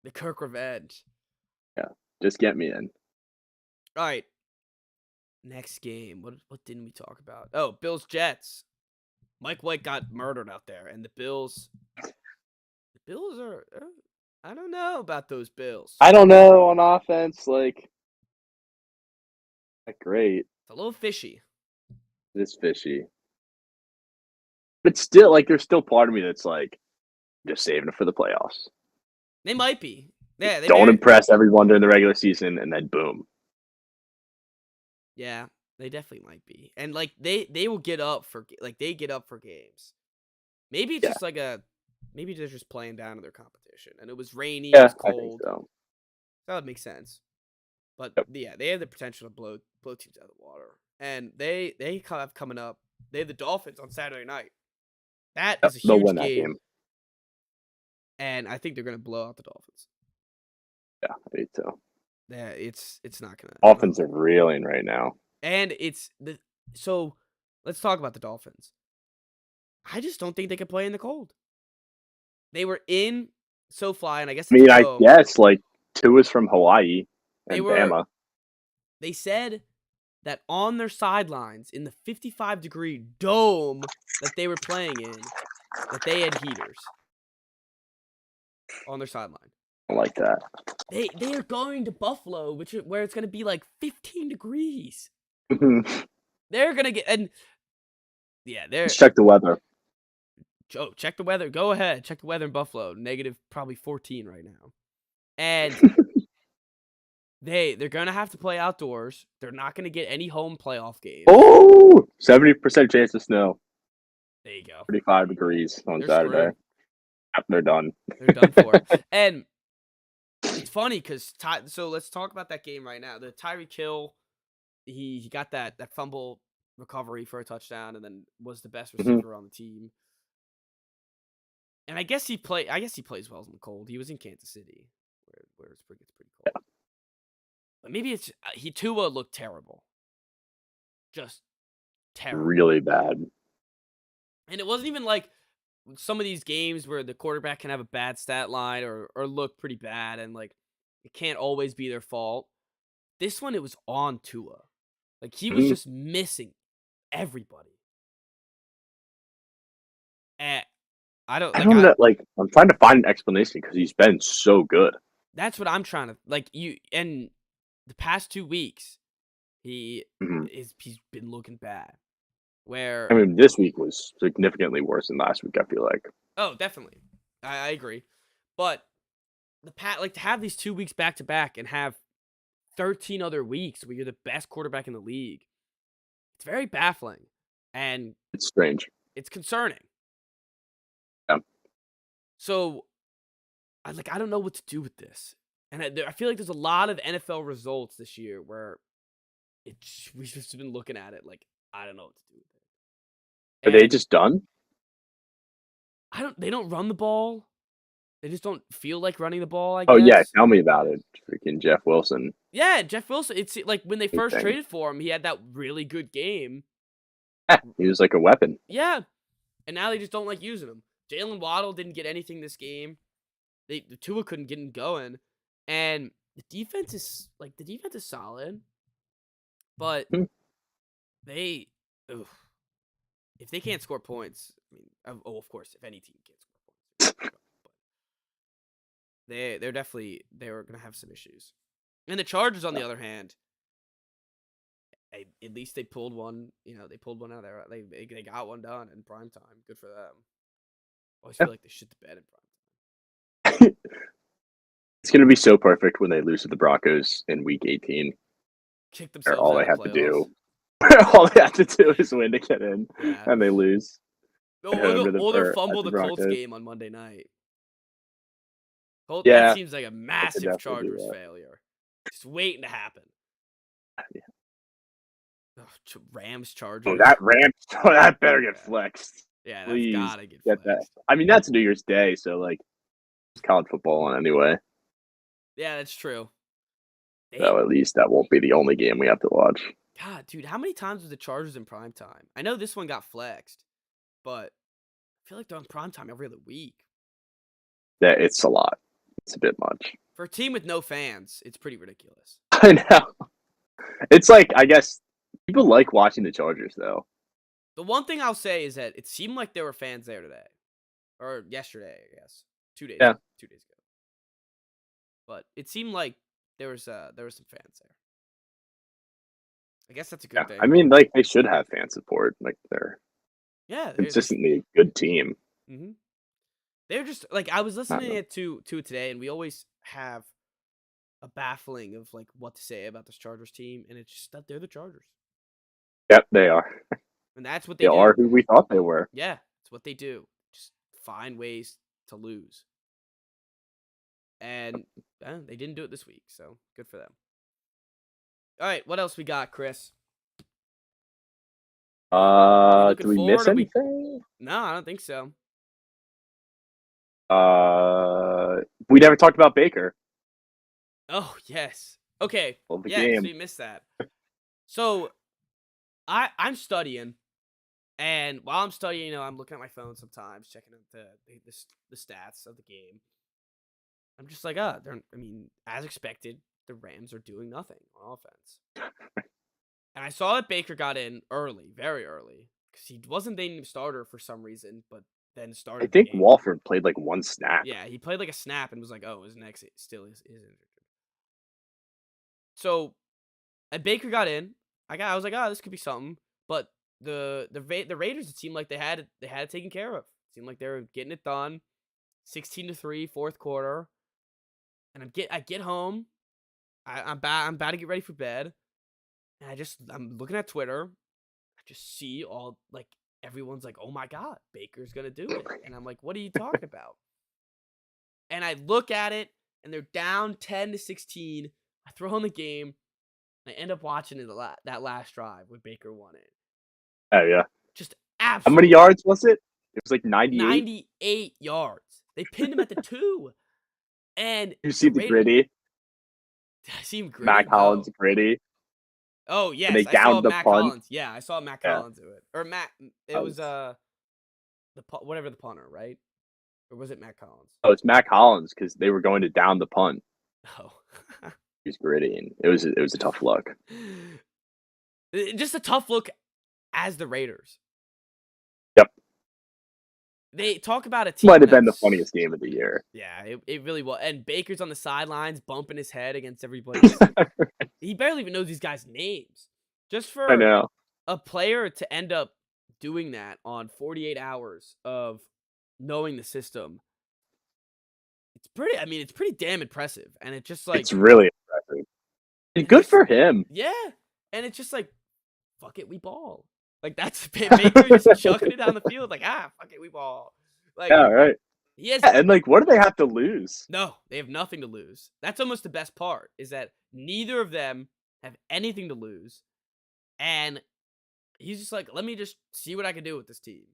S1: The Kirk revenge.
S2: Yeah, just get me in.
S1: All right. Next game. What didn't we talk about? Oh, Bills Jets. Mike White got murdered out there, and the Bills. The Bills are. I don't know about those Bills.
S2: I don't know on offense. Like, not great.
S1: It's a little fishy.
S2: It is fishy. But still, like, there's still part of me that's like, just saving it for the playoffs.
S1: They might be. Yeah.
S2: Don't impress everyone during the regular season, and then boom.
S1: Yeah, they definitely might be. And like they will get up for games. Maybe it's just maybe they're just playing down to their competition. And it was rainy, it was cold.
S2: I think so.
S1: That would make sense. But yeah, they have the potential to blow teams out of the water. And they have coming up. They have the Dolphins on Saturday night. That is a huge game. And I think they're gonna blow out the Dolphins.
S2: Yeah, I think so.
S1: Yeah, it's not gonna.
S2: Dolphins are reeling right now.
S1: And so let's talk about the Dolphins. I just don't think they could play in the cold. They were in SoFi, and I guess
S2: I guess like Tua is from Hawaii and Bama.
S1: They said that on their sidelines in the 55-degree dome that they were playing in, that they had heaters. on their sideline.
S2: I like that.
S1: They are going to Buffalo, where it's gonna be like 15 degrees. They're gonna get and yeah,
S2: Let's check the weather.
S1: Oh, check the weather. Go ahead, check the weather in Buffalo. Negative probably 14 right now, and they're gonna have to play outdoors. They're not gonna get any home playoff games.
S2: Oh, 70% chance of snow.
S1: There you go.
S2: 35 degrees on
S1: They're
S2: Saturday.
S1: screwed.
S2: They're done.
S1: They're done for. And it's funny because so let's talk about that game right now. The Tyreek Hill, he got that fumble recovery for a touchdown, and then was the best receiver on the team. And I guess he plays well in the cold. He was in Kansas City, where it's pretty cold. Yeah. But maybe it's Tua looked terrible, just terrible,
S2: really bad.
S1: And it wasn't even like some of these games where the quarterback can have a bad stat line or look pretty bad, and like it can't always be their fault. This one, it was on Tua. Like he was just missing everybody. And I don't know.
S2: Like I'm trying to find an explanation because he's been so good.
S1: That's what I'm trying to like. And the past 2 weeks, he's been looking bad. Where
S2: I mean, this week was significantly worse than last week. I feel like.
S1: Oh, definitely, I agree. But to have these 2 weeks back to back and have 13 other weeks where you're the best quarterback in the league, it's very baffling, and
S2: it's strange.
S1: It's concerning.
S2: Yeah.
S1: So, I don't know what to do with this, and I feel like there's a lot of NFL results this year where we've just been looking at it like I don't know what to do with it.
S2: Are they just done?
S1: They don't run the ball. They just don't feel like running the ball, I guess.
S2: Oh, yeah. Tell me about it. Freaking Jeff Wilson.
S1: Yeah, Jeff Wilson. It's like when they first traded for him, he had that really good game.
S2: Yeah, he was like a weapon.
S1: Yeah. And now they just don't like using him. Jalen Waddle didn't get anything this game. The Tua couldn't get him going. And the defense is solid. But if they can't score points, I mean, of course, if any team can't score points, but they're gonna have some issues. And the Chargers, on the other hand, at least they pulled one. They pulled one out there. They got one done in prime time. Good for them. I always feel like they shit the bed in prime time.
S2: It's gonna be so perfect when they lose to the Broncos in Week 18.
S1: Kick themselves.
S2: All they have to do. All they have to do is win to get in, and they lose.
S1: Or they'll fumble the Colts game on Monday night. That seems like a massive Chargers failure. Just waiting to happen.
S2: Yeah.
S1: Rams, Chargers.
S2: Oh, that better get flexed.
S1: Yeah, that's gotta get flexed.
S2: That. I mean, that's New Year's Day, so like, it's college football on anyway.
S1: Yeah, that's true.
S2: So at least that won't be the only game we have to watch.
S1: God, dude, how many times was the Chargers in primetime? I know this one got flexed, but I feel like they're on primetime every other week.
S2: Yeah, it's a lot. It's a bit much.
S1: For a team with no fans, it's pretty ridiculous.
S2: I know. It's like, I guess, people like watching the Chargers, though.
S1: The one thing I'll say is that it seemed like there were fans there today. Or yesterday, I guess. 2 days ago. 2 days ago. But it seemed like there was some fans there. I guess that's a good thing.
S2: I mean, like, they should have fan support. Like, they're consistently a good team.
S1: Mm-hmm. They're just, like, I was listening to it today, and we always have a baffling of, like, what to say about this Chargers team, and it's just that they're the Chargers.
S2: Yep, they are.
S1: And that's what they do.
S2: They are who we thought they were.
S1: Yeah, it's what they do. Just find ways to lose. And they didn't do it this week, so good for them. All right, what else we got, Chris?
S2: Do we miss anything?
S1: No, I don't think so.
S2: We never talked about Baker.
S1: Oh, yes. Okay.
S2: Well,
S1: so we missed that. So, I'm studying, and while I'm studying, I'm looking at my phone sometimes, checking out the stats of the game. I'm just like, as expected, the Rams are doing nothing on offense. And I saw that Baker got in early, very early, because he wasn't the starter for some reason, but then
S2: I
S1: started the
S2: think
S1: game.
S2: Walford played like one snap.
S1: Yeah, he played like a snap and was like, "Oh, his neck still is injured." So, and Baker got in. I was like, "Oh, this could be something." But the Raiders, it seemed like they had it taken care of. It seemed like they were getting it done. 16-3, fourth quarter, and I get home. I'm about to get ready for bed, and I'm looking at Twitter. I just see all like everyone's like, "Oh my God, Baker's gonna do it," and I'm like, "What are you talking about?" And I look at it, and they're down 10-16. I throw in the game. I end up watching that last drive when Baker won it.
S2: Oh yeah.
S1: Just
S2: How many
S1: absolutely
S2: yards was it? It was like 98.
S1: 98 yards. They pinned him at the 2. And
S2: You see the
S1: Raiders
S2: gritty,
S1: seemed gritty.
S2: Mac
S1: No.
S2: Hollins gritty,
S1: Oh,
S2: and they
S1: yes. I saw
S2: downed the
S1: Mac
S2: punt.
S1: Collins. Yeah, I saw Mac
S2: Yeah,
S1: Collins do it. Or Matt. It
S2: that
S1: was
S2: was.
S1: whatever the punter, right? Or was it Matt Collins?
S2: Oh, it's Mac Hollins because they were going to down the punt.
S1: Oh.
S2: He was gritty, and it was a tough look.
S1: Just a tough look as the Raiders.
S2: Yep,
S1: They talk about a team
S2: might have been the
S1: that's
S2: funniest game of the year.
S1: Yeah, it really was. And Baker's on the sidelines bumping his head against everybody. He barely even knows these guys' names. Just
S2: I
S1: for
S2: know.
S1: a player to end up doing that on 48 hours of knowing the system, it's pretty damn impressive. And it's just like,
S2: It's really impressive. And
S1: it's
S2: good
S1: just,
S2: for him.
S1: yeah. And it's just like, fuck it, we ball. Like, that's Baker just chucking it down the field. Like, fuck it, we ball. Like,
S2: Yeah, right.
S1: he has
S2: Yeah, and like, what do they have to lose?
S1: No, they have nothing to lose. That's almost the best part, is that neither of them have anything to lose. And he's just like, let me just see what I can do with this team.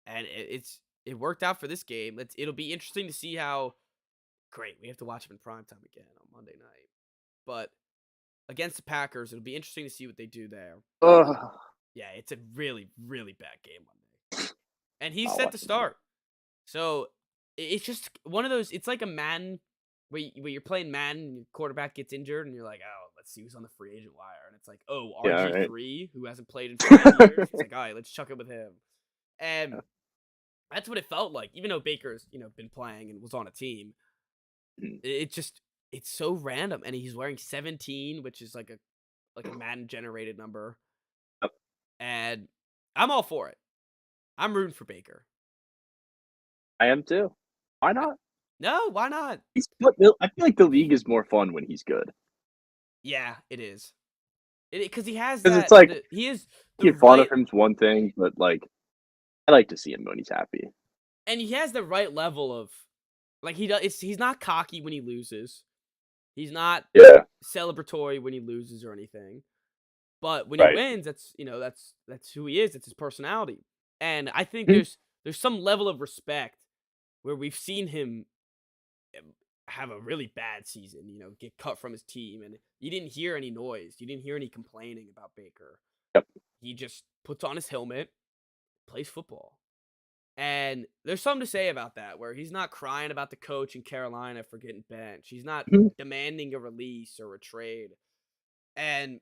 S1: And it worked out for this game. It'll be interesting to see how great. We have to watch him in primetime again on Monday night. But against the Packers, it'll be interesting to see what they do there.
S2: Ugh.
S1: Yeah, it's a really, really bad game Monday. And he's
S2: Not
S1: set to
S2: watching it.
S1: start. So it's just one of those. It's like a Madden where you're playing Madden and your quarterback gets injured, and you're like, oh, let's see who's on the free agent wire. And it's like, oh,
S2: Yeah,
S1: RG3, who hasn't played in 5 years. It's like, all right, let's chuck it with him. And
S2: Yeah.
S1: that's what it felt like. Even though Baker's been playing and was on a team,
S2: Mhm.
S1: it's so random. And he's wearing 17, which is like a Madden generated number.
S2: Yep.
S1: And I'm all for it. I'm rooting for Baker.
S2: I am too. Why not?
S1: No, why not?
S2: I feel like the league is more fun when he's good.
S1: Yeah, it is. Because he has
S2: Because
S1: that.
S2: it's like
S1: He is the
S2: making fun
S1: right,
S2: of him's one thing, but like I like to see him when he's happy.
S1: and he has the right level of, like, he's not cocky when he loses. He's not
S2: Yeah,
S1: celebratory when he loses or anything. But when
S2: right.
S1: he wins, that's who he is. That's his personality. And I think
S2: Mhm.
S1: there's some level of respect where we've seen him have a really bad season, get cut from his team, and you didn't hear any noise. You didn't hear any complaining about Baker.
S2: Yep.
S1: He just puts on his helmet, plays football. And there's something to say about that, where he's not crying about the coach in Carolina for getting benched. He's not
S2: Mhm.
S1: demanding a release or a trade. And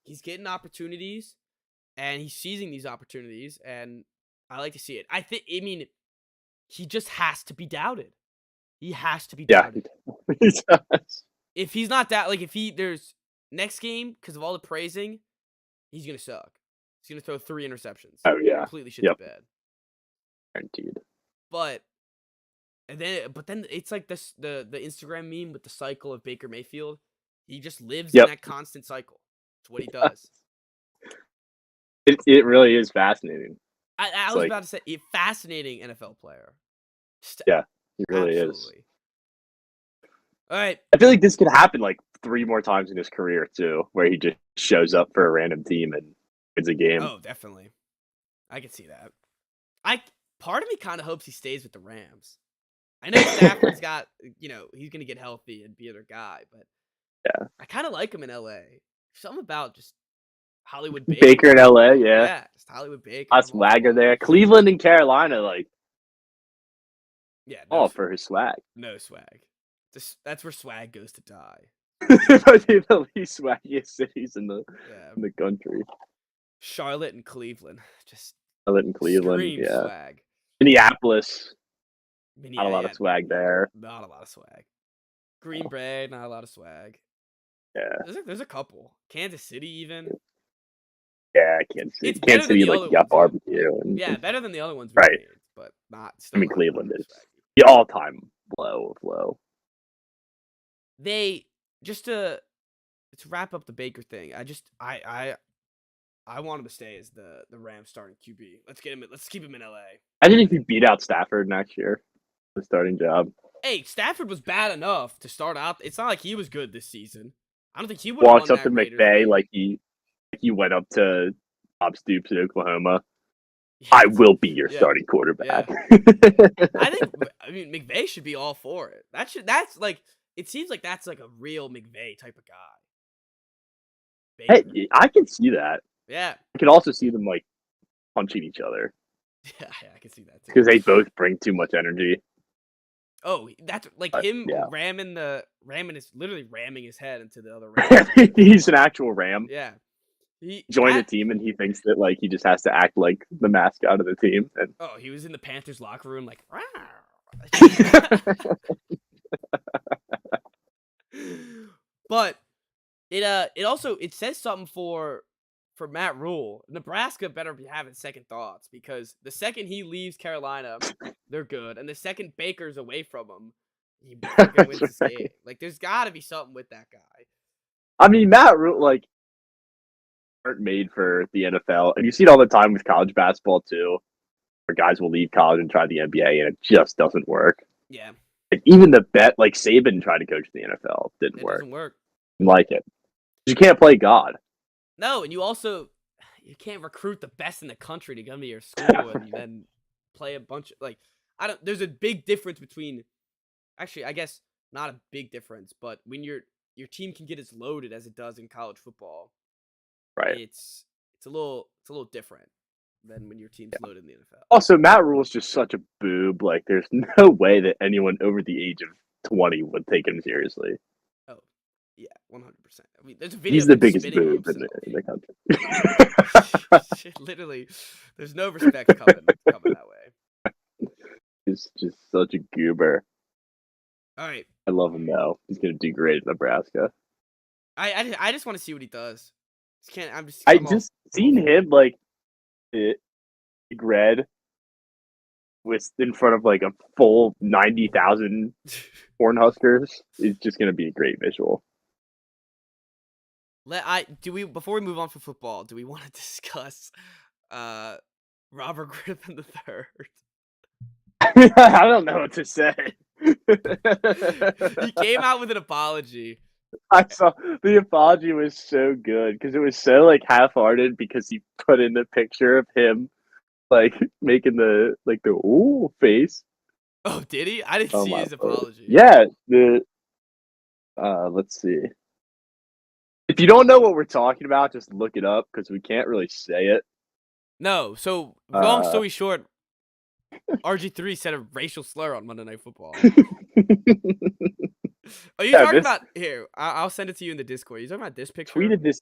S1: he's getting opportunities, and he's seizing these opportunities, and I like to see it. He just has to be doubted. He has to be
S2: Yeah,
S1: doubted.
S2: he does.
S1: If he's not that, like, there's next game, because of all the praising, he's going to suck. He's going to throw 3 interceptions.
S2: Oh yeah,
S1: Completely shit
S2: yep,
S1: the bed.
S2: guaranteed.
S1: But then it's like this the Instagram meme with the cycle of Baker Mayfield. He just lives in
S2: Yep,
S1: that constant cycle. It's what he does.
S2: it really is fascinating.
S1: I
S2: It's
S1: was
S2: like,
S1: about to say, a fascinating NFL player. Just
S2: yeah, it really is.
S1: absolutely. All right.
S2: I feel like this could happen like 3 more times in his career too, where he just shows up for a random team and wins a game.
S1: Oh, definitely. I can see that. Part of me kind of hopes he stays with the Rams. I know Stafford's got, he's going to get healthy and be their guy, but
S2: Yeah,
S1: I kind of like him in LA. Something about just Hollywood Baker.
S2: Baker in LA, yeah,
S1: Yeah, just Hollywood Baker.
S2: hot swagger there. Cleveland and Carolina, like
S1: Yeah,
S2: all for his swag.
S1: no swag. That's where swag goes to die.
S2: Might be the least swaggiest cities in
S1: Yeah,
S2: the country.
S1: Charlotte and Cleveland just
S2: Other than Cleveland,
S1: scream
S2: yeah.
S1: swag.
S2: Minneapolis, not a lot
S1: Yeah,
S2: of swag there.
S1: not a lot of swag. Green Bay, not a lot of swag.
S2: Yeah,
S1: There's a couple. Kansas City even.
S2: yeah, Kansas City.
S1: It's better
S2: Kansas
S1: than
S2: City,
S1: the
S2: like
S1: other
S2: you got
S1: ones. Yeah,
S2: barbecue
S1: yeah,
S2: and
S1: better than the other ones we've
S2: right.
S1: named, but not
S2: I
S1: still
S2: mean,
S1: not
S2: Cleveland
S1: very
S2: is
S1: swaggy.
S2: the all-time low of low.
S1: They just to wrap up the Baker thing. I want him to stay as the Rams starting QB. Let's get him. Let's keep him in LA.
S2: I think if he beat out Stafford next year, the starting job.
S1: Hey, Stafford was bad enough to start out. It's not like he was good this season. I don't think he would have
S2: Walks
S1: won
S2: up to
S1: that Raiders
S2: McVay
S1: game.
S2: like he went up to Bob Stoops in Oklahoma.
S1: Yeah,
S2: I will be your
S1: yeah,
S2: starting quarterback.
S1: I think. I mean, McVay should be all for it. That's like. It seems like that's like a real McVay type of guy. Baker.
S2: Hey, I can see that.
S1: Yeah.
S2: I can also see them like punching each other
S1: Yeah, I can see that too.
S2: because they both bring too much energy.
S1: Oh, that's like
S2: But,
S1: him
S2: yeah.
S1: ramming literally ramming his head into the other ram.
S2: He's an actual Ram.
S1: Yeah. He
S2: Joined a
S1: that-
S2: team and he thinks that like he just has to act like the mascot of the team. And
S1: Oh, he was in the Panthers locker room like But it also it says something for Matt Rule. Nebraska better be having second thoughts because the second he leaves Carolina, they're good, and the second Baker's away from him, he fucking wins this game. Like, there's got to be something with that guy.
S2: I mean, Matt Rule like aren't made for the NFL, and you see it all the time with college basketball too, where guys will leave college and try the NBA, and it just doesn't work.
S1: Yeah,
S2: Like, even the like Saban tried to coach the NFL, didn't
S1: it
S2: work.
S1: doesn't work.
S2: Didn't like it. You can't play God.
S1: No, and you can't recruit the best in the country to come to your school and then play a bunch of like there's a big difference between actually I guess not a big difference, but when your team can get as loaded as it does in college football,
S2: Right.
S1: it's a little different than when your team's loaded in the NFL.
S2: Also, Matt Rule is just such a boob. Like, there's no way that anyone over the age of 20 would take him seriously.
S1: Oh, yeah, 100%. I mean, there's a video.
S2: He's
S1: of
S2: the
S1: him
S2: biggest
S1: spitting on
S2: boob in
S1: himself.
S2: the country.
S1: Literally, there's no respect coming that way.
S2: He's just such a goober.
S1: All right,
S2: I love him though. He's gonna do great at Nebraska.
S1: I just want to see what he does.
S2: I just seen him like red with in front of like a full 90,000 Cornhuskers. It's just gonna be a great visual.
S1: Before we move on from football, do we want to discuss Robert Griffin III?
S2: I don't know what to say.
S1: He came out with an apology.
S2: I saw the apology was so good because it was so like half-hearted because he put in the picture of him like making the ooh face.
S1: Oh, did he? I didn't see his apology.
S2: Yeah, let's see. If you don't know what we're talking about, just look it up because we can't really say it.
S1: No, so long story short, RG3 said a racial slur on Monday Night Football. Are you talking about here? I'll send it to you in the Discord. Are you talking about this picture?
S2: Tweeted this.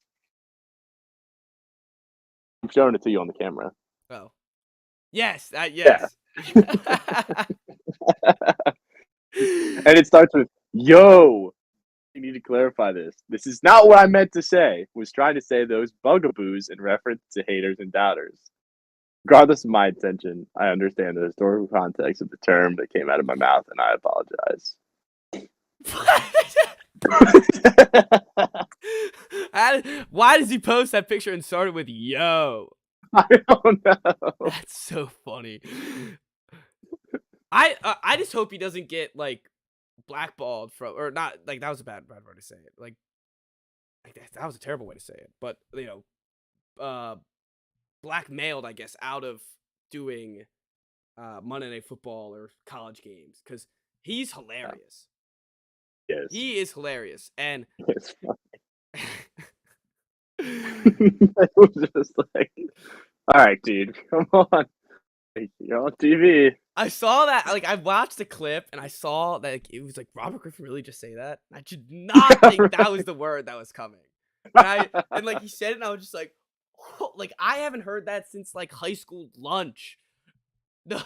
S2: I'm showing it to you on the camera.
S1: Oh, yes, yes.
S2: Yeah. And it starts with "Yo." You need to clarify this. This is not what I meant to say. Was trying to say those bugaboos in reference to haters and doubters. Regardless of my intention, I understand the historical context of the term that came out of my mouth, and I apologize.
S1: Why does he post that picture and start it with "yo"?
S2: I don't know.
S1: That's so funny. I just hope he doesn't get like blackballed from, or not, like that was a bad word to say it. Like that was a terrible way to say it. But blackmailed, I guess, out of doing Monday Night Football or college games because he's hilarious.
S2: Yes.
S1: He is hilarious, and
S2: it's funny. It was just like, all right, dude, come on, you're on TV.
S1: I saw that, like, I watched the clip and I saw that like, it was like Robert Griffin really just say that. I did not think that was the word that was coming, and like he said it, and I was just like, oh, like I haven't heard that since like high school lunch. No,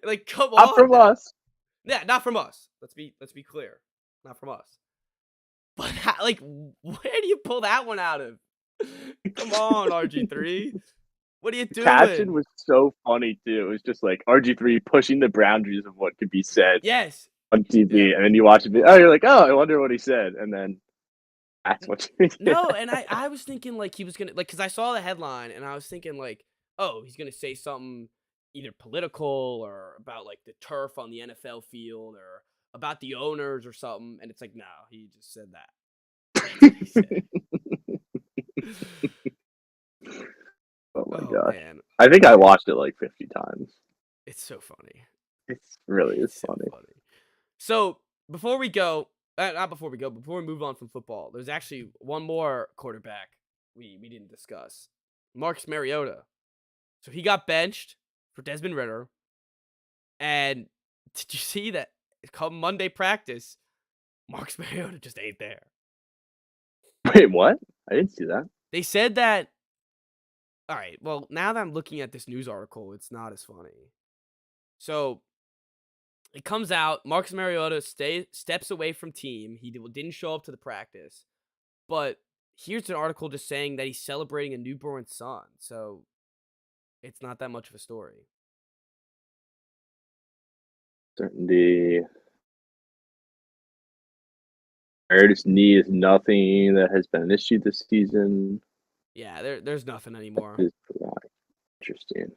S1: like come
S2: Not
S1: on
S2: from
S1: now.
S2: us.
S1: Yeah, not from us. Let's be clear. Not from us. But like, where do you pull that one out of? Come on, RG3. What are you
S2: The caption
S1: doing?
S2: was so funny too. It was just like RG3 pushing the boundaries of what could be said
S1: Yes.
S2: on
S1: Yeah.
S2: TV, and then you watch it. Oh, you're like, oh, I wonder what he said, and then that's what you did.
S1: No, and I was thinking like he was gonna like because I saw the headline and I was thinking like, oh, he's gonna say something either political or about like the turf on the NFL field or about the owners or something, and it's like, no, he just said that. That's what he said.
S2: Oh my
S1: Oh
S2: gosh!
S1: man,
S2: I think I watched it like 50 times.
S1: it's so funny.
S2: It's really is
S1: It's so
S2: funny.
S1: funny. So before we go, not before we go, before we move on from football, there's actually one more quarterback we didn't discuss, Marcus Mariota. So he got benched for Desmond Ritter, and did you see that? Come Monday practice, Marcus Mariota just ain't there.
S2: Wait, what? I didn't see that.
S1: They said that. All right, well now that I'm looking at this news article, it's not as funny. So it comes out Marcus Mariota steps away from team. He didn't show up to the practice. But here's an article just saying that he's celebrating a newborn son. So it's not that much of a story.
S2: Certainty. Meredith's knee is nothing that has been an issue this season.
S1: Yeah, there's nothing anymore.
S2: Is interesting.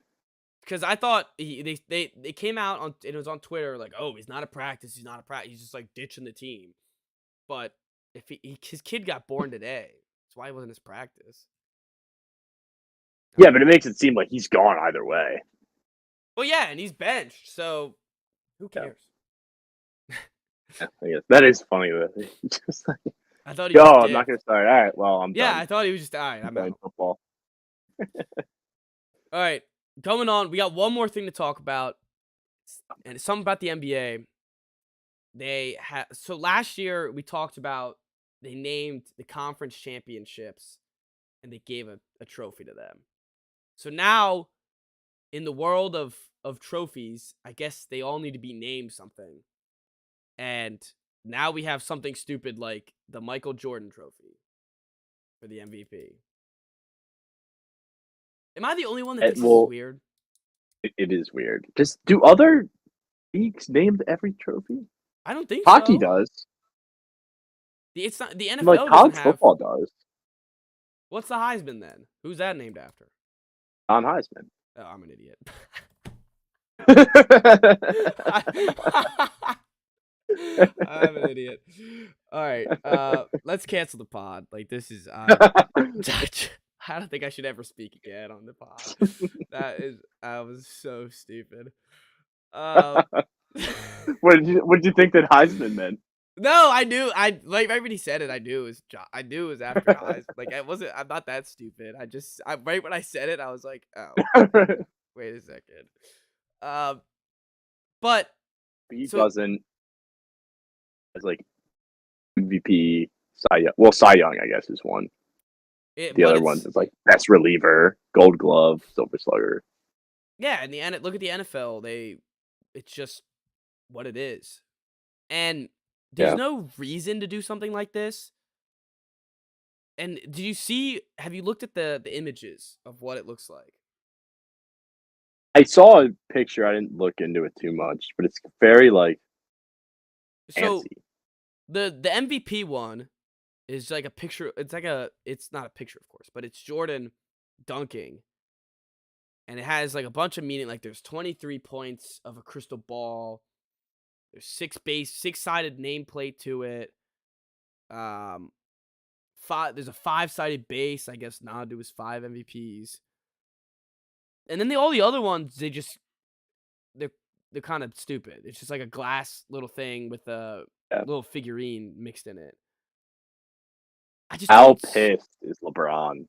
S1: Because I thought they came out on it was on Twitter like, oh, he's not a practice, he's just like ditching the team. But if his kid got born today, that's why he wasn't his practice.
S2: Yeah, but it makes it seem like he's gone either way.
S1: Well, yeah, and he's benched, so who cares?
S2: Yeah, I guess that is funny. That just like,
S1: I thought he.
S2: I'm not gonna start. All right, well, I'm
S1: yeah,
S2: done.
S1: I thought he was just all right. I'm
S2: playing
S1: out.
S2: football.
S1: All right, going on. We got one more thing to talk about, and it's something about the NBA. So last year we talked about they named the conference championships, and they gave a trophy to them. So now, in the world of trophies, I guess they all need to be named something. And now we have something stupid like the Michael Jordan trophy for the MVP. Am I the only one that thinks this is weird?
S2: It is weird. Just do other leagues name every trophy?
S1: I don't think
S2: Hockey
S1: so.
S2: does.
S1: It's not the NFL.
S2: Like college football does.
S1: What's the Heisman then? Who's that named after?
S2: Don Heisman.
S1: Oh, I'm an idiot. I'm an idiot. All right, let's cancel the pod. Like this is, I don't think I should ever speak again on the pod. I was so stupid.
S2: What did you think that Heisman meant?
S1: No, I knew. I like right when he said it. I knew it was after Heisman. Like I'm not that stupid. Right when I said it, I was like, oh, wait a second. But
S2: he doesn't as like MVP, Cy Young. Well, Cy Young, I guess, is one. The other ones is like best reliever, Gold Glove, Silver Slugger.
S1: Yeah, and look at the NFL. It's just what it is, and there's no reason to do something like this. And have you looked at the images of what it looks like?
S2: I saw a picture. I didn't look into it too much, but it's very like fancy.
S1: So the MVP one is like a picture. It's not a picture, of course, but it's Jordan dunking. And it has like a bunch of meaning. Like there's 23 points of a crystal ball. There's 6-sided nameplate to it. There's a 5-sided base. I guess nod to his 5 MVPs. And then all the other ones, they're kind of stupid. It's just like a glass little thing with a little figurine mixed in it.
S2: How pissed is LeBron?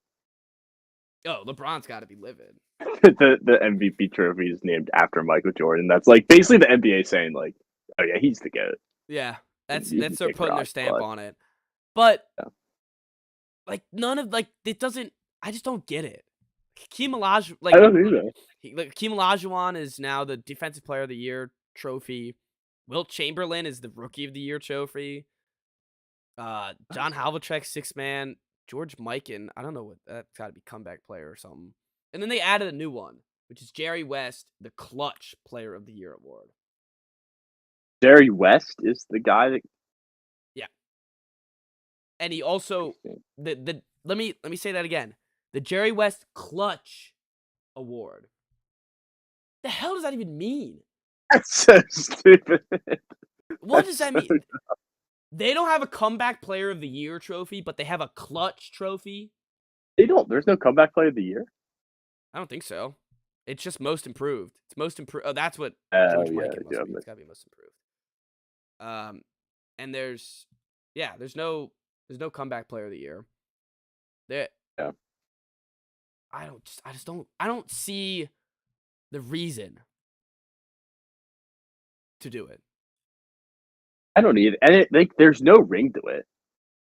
S1: Oh, LeBron's got to be livid.
S2: the MVP trophy is named after Michael Jordan. That's like basically the NBA saying like, oh yeah, he's the GOAT.
S1: Yeah, that's they're putting their stamp on it. But like none of like it doesn't. I just don't get it. Hakeem Olajuwon,
S2: I don't think so.
S1: Hakeem Olajuwon is now the Defensive Player of the Year trophy. Wilt Chamberlain is the Rookie of the Year trophy. John Havlicek, 6-man. George Mikan, I don't know what that's got to be comeback player or something. And then they added a new one, which is Jerry West, the Clutch Player of the Year award.
S2: Jerry West is the guy that.
S1: Yeah, and he also let me say that again. The Jerry West Clutch Award. The hell does that even mean?
S2: That's so stupid.
S1: What does that mean? They don't have a comeback player of the year trophy, but they have a clutch trophy.
S2: They don't. There's no comeback player of the year.
S1: I don't think so. It's just most improved. It's most improved. Oh, that's what
S2: Oh
S1: George
S2: yeah,
S1: Mikan must be. It's gotta be most improved. And there's no comeback player of the year. There.
S2: Yeah.
S1: I don't see the reason to do it.
S2: I don't either. And there's no ring to it.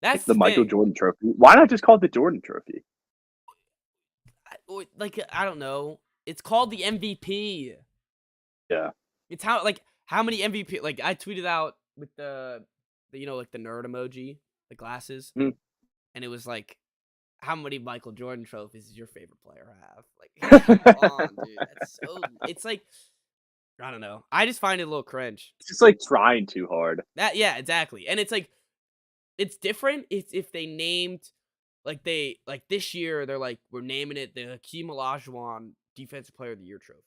S1: That's
S2: the
S1: the
S2: Michael
S1: thing.
S2: Jordan Trophy. Why not just call it the Jordan Trophy?
S1: I don't know. It's called the MVP.
S2: Yeah.
S1: It's how many MVP. Like I tweeted out with the the nerd emoji, the glasses,
S2: Mm.
S1: and it was like, how many Michael Jordan trophies does your favorite player have? Like, come on, dude. That's so. It's like, I don't know. I just find it a little cringe.
S2: It's just like trying too hard.
S1: Yeah, exactly. And it's like, it's different if they named this year they're like, we're naming it the Hakeem Olajuwon Defensive Player of the Year trophy.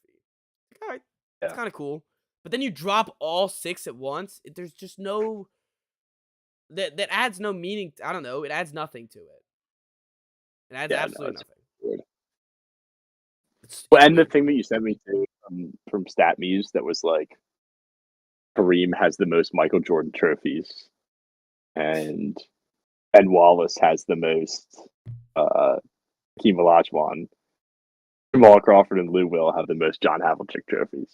S1: All right, that's
S2: Yeah.
S1: kind of cool. But then you drop all 6 at once. There's just no that adds no meaning. I don't know. It adds nothing to it. It adds absolutely nothing.
S2: Weird.
S1: It's
S2: And
S1: weird.
S2: the thing that you sent me to from StatMuse that was like, Kareem has the most Michael Jordan trophies, and Wallace has the most Hakeem Olajuwon. Jamal Crawford and Lou Will have the most John Havlicek trophies.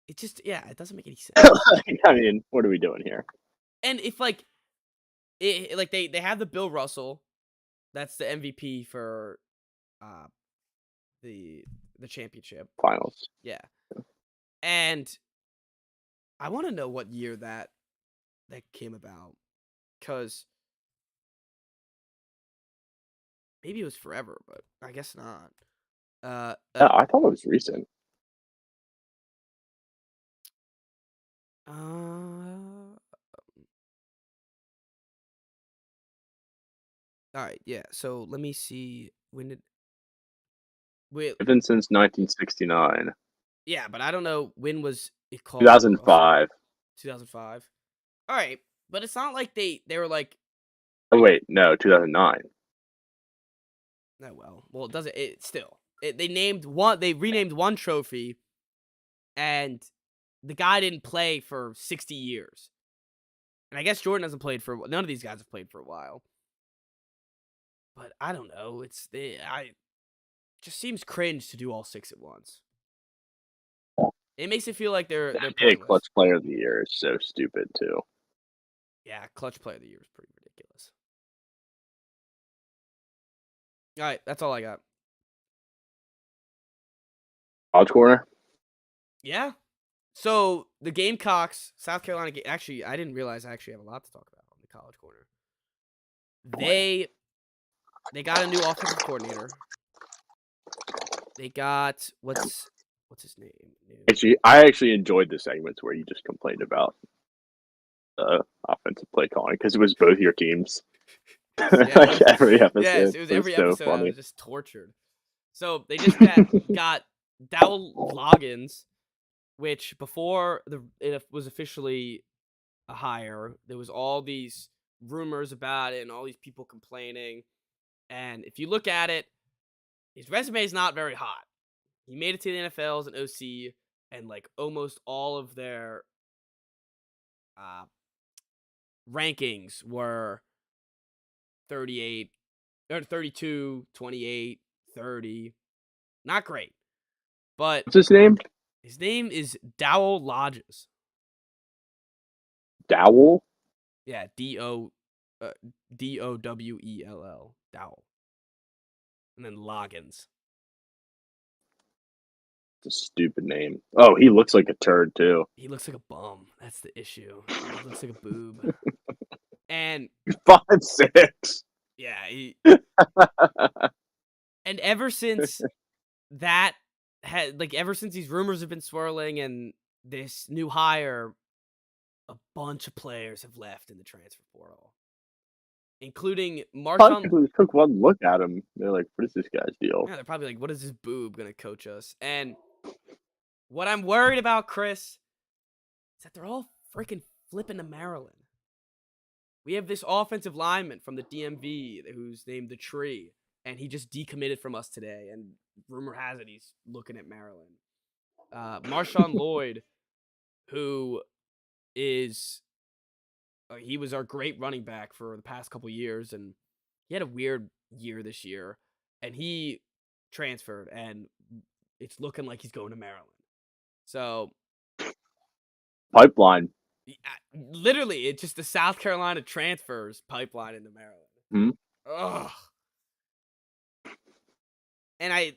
S1: It just it doesn't make any sense.
S2: I mean, what are we doing here?
S1: And if they have the Bill Russell, that's the MVP for the championship
S2: Finals.
S1: Yeah. And I want to know what year that came about, cuz maybe it was forever, but I guess not.
S2: I thought it was recent.
S1: All right, yeah. So let me see when did
S2: It's been since 1969.
S1: Yeah, but I don't know when was it called.
S2: 2005.
S1: 2005. All right, but it's not like they were like.
S2: Oh wait, no, 2009.
S1: Oh well, it doesn't. It still. They renamed one trophy, and the guy didn't play for 60 years. And I guess Jordan hasn't played for. None of these guys have played for a while. But I don't know. Just seems cringe to do all 6 at once. It makes it feel like they're pointless.
S2: Clutch Player of the Year is so stupid too.
S1: Yeah, Clutch Player of the Year is pretty ridiculous. All right, that's all I got.
S2: College Corner?
S1: Yeah. So the Gamecocks, South Carolina. Actually, I didn't realize I actually have a lot to talk about on the College Corner. They got a new offensive coordinator. They got what's his name?
S2: I actually enjoyed the segments where you just complained about the offensive play calling because it was both your teams. Like every episode.
S1: Yes, it was every
S2: so
S1: episode.
S2: Funny.
S1: I was just tortured. So they just got Dowell Loggins, which before it was officially a hire, there was all these rumors about it and all these people complaining. And if you look at it, his resume is not very hot. He made it to the NFL as an OC, and like almost all of their rankings were 38 or 32, 28, 30. Not great. But
S2: what's his name?
S1: His name is Dowell Lodges.
S2: Dowell?
S1: Yeah, Dowell. Dowell. And then Loggins.
S2: It's a stupid name. Oh, he looks like a turd too.
S1: He looks like a bum. That's the issue. He looks like a boob. And
S2: 5'6".
S1: yeah, and ever since that had ever since these rumors have been swirling and this new hire, a bunch of players have left in the transfer portal, including
S2: Probably
S1: Marshawn.
S2: people who took one look at him. They're like, "What is this guy's deal?"
S1: Yeah, they're probably like, "What is this boob gonna coach us?" And what I'm worried about, Chris, is that they're all freaking flipping to Maryland. We have this offensive lineman from the DMV who's named the Tree, and he just decommitted from us today. And rumor has it he's looking at Maryland. Marshawn Lloyd, who is he was our great running back for the past couple years, and he had a weird year this year, and he transferred, and it's looking like he's going to Maryland. So
S2: Pipeline.
S1: literally, it's just the South Carolina transfers pipeline into Maryland. Ugh. And
S2: I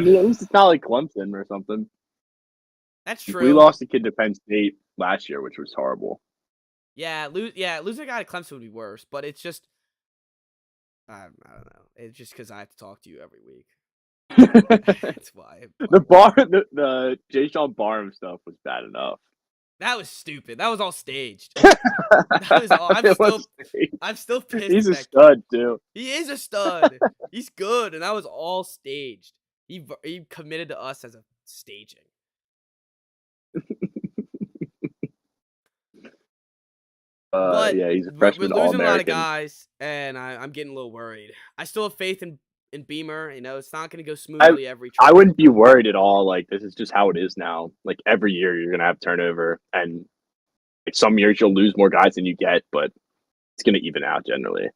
S2: mean, at least it's not like Clemson or something.
S1: That's true.
S2: We lost a kid to Penn State last year, which was horrible.
S1: Yeah, losing a guy to Clemson would be worse, but it's just I don't know. It's just because I have to talk to you every week. That's why.
S2: The Jay Sean Barham stuff was bad enough.
S1: That was stupid. That was all staged. That was all. I'm still pissed.
S2: He's a stud too.
S1: He is a stud. He's good, and that was all staged. He committed to us as a staging. But
S2: yeah, he's a freshman
S1: we're losing
S2: All-American.
S1: a lot of guys, and I'm getting a little worried. I still have faith in Beamer. You know, it's not going to go smoothly every trip.
S2: I wouldn't be worried at all. Like, this is just how it is now. Like, every year you're going to have turnover, and like some years you'll lose more guys than you get, but it's going to even out generally.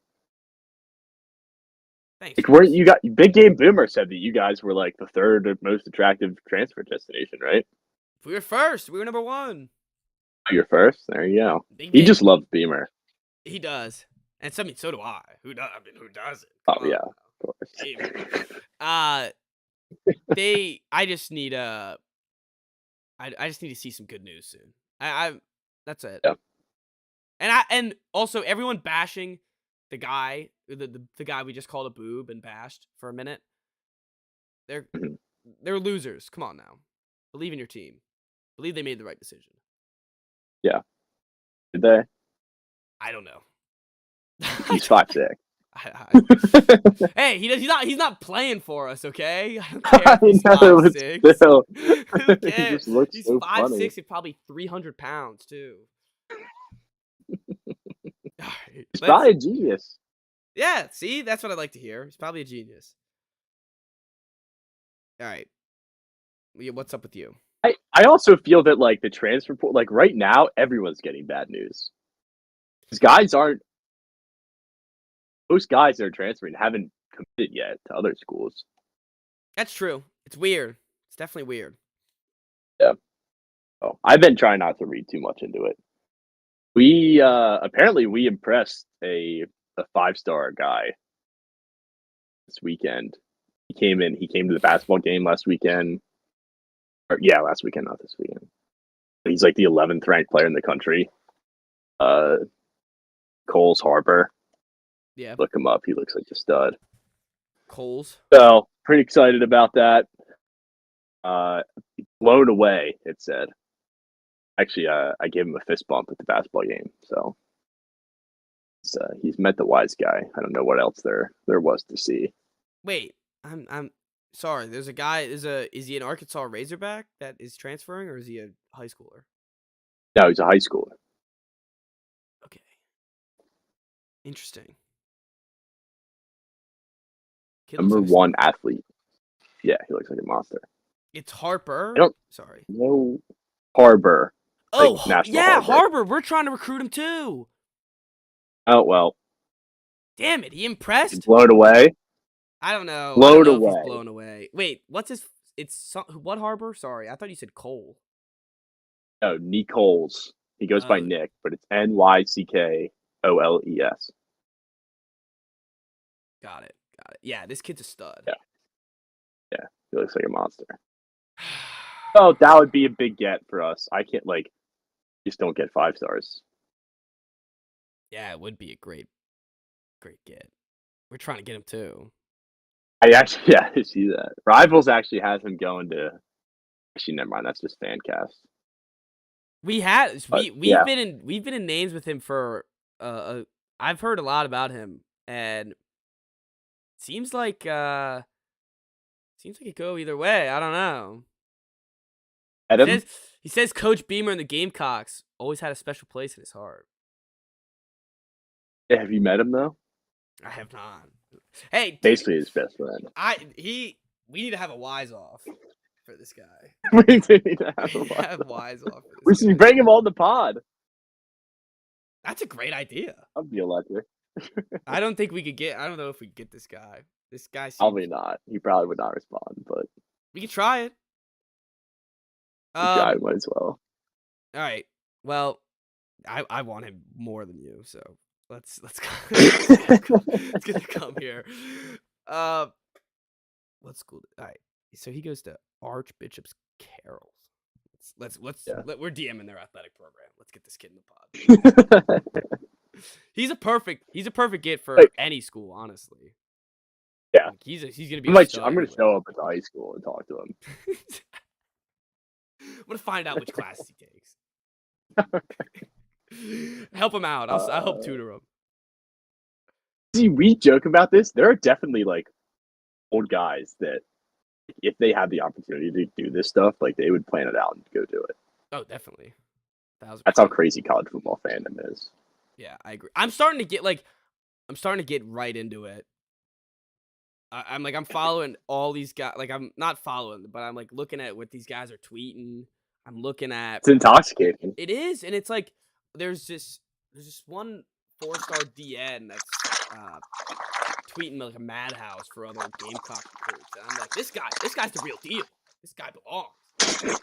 S1: Thanks.
S2: Like, Big Game Boomer said that you guys were like the third most attractive transfer destination, right?
S1: We were first. We were number one.
S2: Oh, you're first. There you go. He just loves Beamer.
S1: He does, and so do I. Who does? I mean, who doesn't?
S2: Oh yeah, of course.
S1: I just need I just need to see some good news soon. That's it.
S2: Yeah.
S1: And also everyone bashing the guy, the guy we just called a boob and bashed for a minute. They're losers. Come on now, believe in your team. Believe they made the right decision.
S2: Yeah. Did they?
S1: I don't know.
S2: He's 5'6".
S1: Hey, he's not playing for us, okay? I don't care if he's 5'6".
S2: Still,
S1: Who cares?
S2: He's
S1: so 5'6" and probably 300 pounds too. Right,
S2: he's probably a genius.
S1: Yeah, see, that's what I like to hear. He's probably a genius. All right, what's up with you?
S2: I also feel that like the transfer portal, like right now, everyone's getting bad news. Because most guys that are transferring haven't committed yet to other schools.
S1: That's true. It's weird. It's definitely weird.
S2: Yeah. Oh, I've been trying not to read too much into it. We apparently we impressed a 5-star guy this weekend. He came to the basketball game last weekend. Last weekend, not this weekend. He's like the 11th ranked player in the country. Coles Harbor.
S1: Yeah.
S2: Look him up. He looks like a stud.
S1: Coles.
S2: So, pretty excited about that. Blown away, it said. Actually, I gave him a fist bump at the basketball game. So, he's met the wise guy. I don't know what else there was to see.
S1: Wait, I'm sorry. There's a guy. Is he an Arkansas Razorback that is transferring, or is he a high schooler?
S2: No, he's a high schooler.
S1: Okay. Interesting.
S2: Number one athlete. Yeah, he looks like a monster.
S1: It's Harper. Sorry.
S2: No, Harbor.
S1: Oh, like yeah, Harbor. We're trying to recruit him too.
S2: Oh well.
S1: Damn it! He impressed.
S2: He's blown away.
S1: I don't know.
S2: Blown
S1: away.
S2: He's
S1: blown away. Wait, what's his? What Harbor? Sorry, I thought you said Cole.
S2: No, Nichols. He goes by Nick, but it's Nyckoles.
S1: Got it. Yeah, this kid's a stud.
S2: Yeah, he looks like a monster. Oh, that would be a big get for us. I can't just don't get 5 stars.
S1: Yeah, it would be a great get. We're trying to get him too.
S2: I actually I see that. Rivals actually has him going to. Actually, never mind. That's just fan cast.
S1: We had
S2: But
S1: we've
S2: yeah,
S1: been in names with him for I've heard a lot about him, and seems like it could go either way. I don't know. He
S2: Adam.
S1: says he says Coach Beamer and the Gamecocks always had a special place in his heart.
S2: Yeah, have you met him though?
S1: I have not. Hey, dude,
S2: Basically, his best friend.
S1: we need to have a wise off for this guy.
S2: We do need to have
S1: We
S2: him
S1: need to
S2: on.
S1: have wise off for
S2: We
S1: this
S2: should
S1: guy.
S2: bring him on the pod.
S1: That's a great idea.
S2: I'd be electric.
S1: I don't think we could get. I don't know if we could get this guy. This guy seems.
S2: Probably not. He probably would not respond, but
S1: We could try it.
S2: the guy might as well.
S1: All right. Well, I want him more than you, so let's let's get to come here. What school? All right. So he goes to Archbishop's Carols.
S2: Yeah.
S1: We're DMing their athletic program. Let's get this kid in the pod. He's a perfect get for
S2: Like-
S1: any school, honestly.
S2: Yeah.
S1: Like, he's gonna be.
S2: I'm gonna show up at the high school and talk to him.
S1: I'm gonna find out which classes he takes. Help him out. I'll help tutor him.
S2: See, we joke about this. There are definitely old guys that, if they had the opportunity to do this stuff, they would plan it out and go do it.
S1: Oh, definitely. 1000%.
S2: That's how crazy college football fandom is.
S1: Yeah, I agree. I'm starting to get right into it. I'm following all these guys. I'm not following, but I'm looking at what these guys are tweeting. I'm looking at.
S2: It's intoxicating.
S1: It is, and it's there's this one 4-star DN that's tweeting a madhouse for other Gamecock recruits, and I'm like, this guy's the real deal. This guy belongs.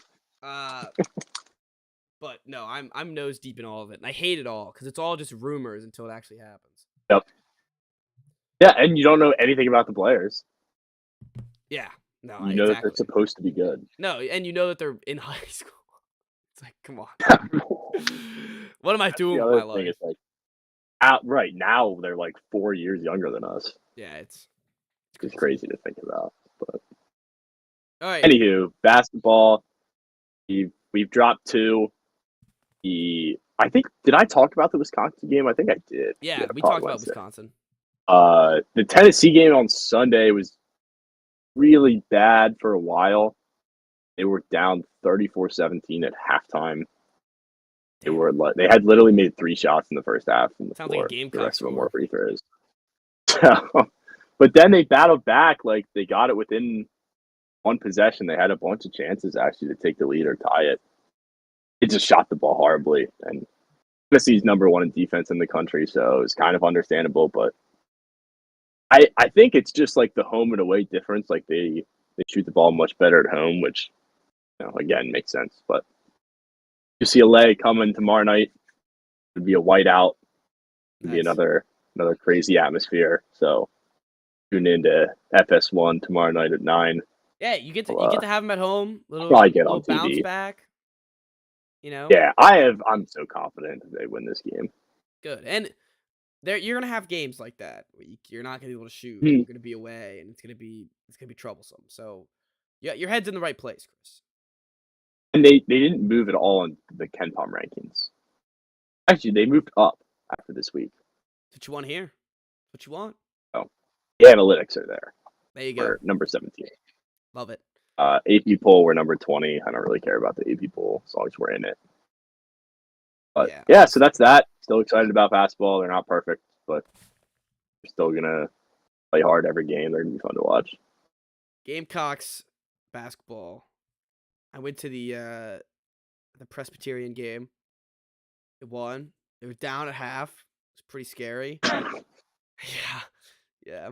S1: But no, I'm nose deep in all of it, and I hate it all because it's all just rumors until it actually happens.
S2: Yep. Yeah, and you don't know anything about the players.
S1: Yeah, no,
S2: You know that
S1: exactly.
S2: they're supposed to be good.
S1: No, and you know that they're in high school. It's come on. What am I doing with my life?
S2: Is right now they're 4 years younger than us.
S1: Yeah, it's
S2: crazy to think about. But
S1: all right.
S2: Anywho, basketball. We've dropped 2. I think, did I talk about the Wisconsin game? I think I did.
S1: Yeah, we talked about Wisconsin.
S2: The Tennessee game on Sunday was really bad for a while. They were down 34-17 at halftime. They had literally made 3 shots in the first half from the
S1: Sounds
S2: floor.
S1: like a Gamecock
S2: the rest of them
S1: score.
S2: were free throws. So, but then they battled back. They got it within one possession. They had a bunch of chances actually to take the lead or tie it. It just shot the ball horribly, and Tennessee's number 1 in defense in the country, so it's kind of understandable. But I think it's just the home and away difference. They shoot the ball much better at home, which again makes sense. But UCLA coming tomorrow night would be a whiteout. Would be another crazy atmosphere. So tune into FS1 tomorrow night at 9.
S1: Yeah, you get to have them at home. Little bounce back.
S2: Yeah, I'm so confident that they win this game.
S1: Good, and you're gonna have games like that where you're not gonna be able to shoot. You're gonna be away, and it's gonna be troublesome. So, yeah, your head's in the right place, Chris.
S2: And they didn't move at all in the KenPom rankings. Actually, they moved up after this week.
S1: That's what you want here. What you want.
S2: Oh, the analytics are there.
S1: There you go.
S2: We're number 17.
S1: Love it.
S2: AP poll, we're number 20. I don't really care about the AP poll as long as we're in it. But yeah, so that's that. Still excited about basketball. They're not perfect, but we're still gonna play hard every game. They're gonna be fun to watch.
S1: Gamecocks basketball. I went to the Presbyterian game. It won. They were down at half. It was pretty scary. Yeah.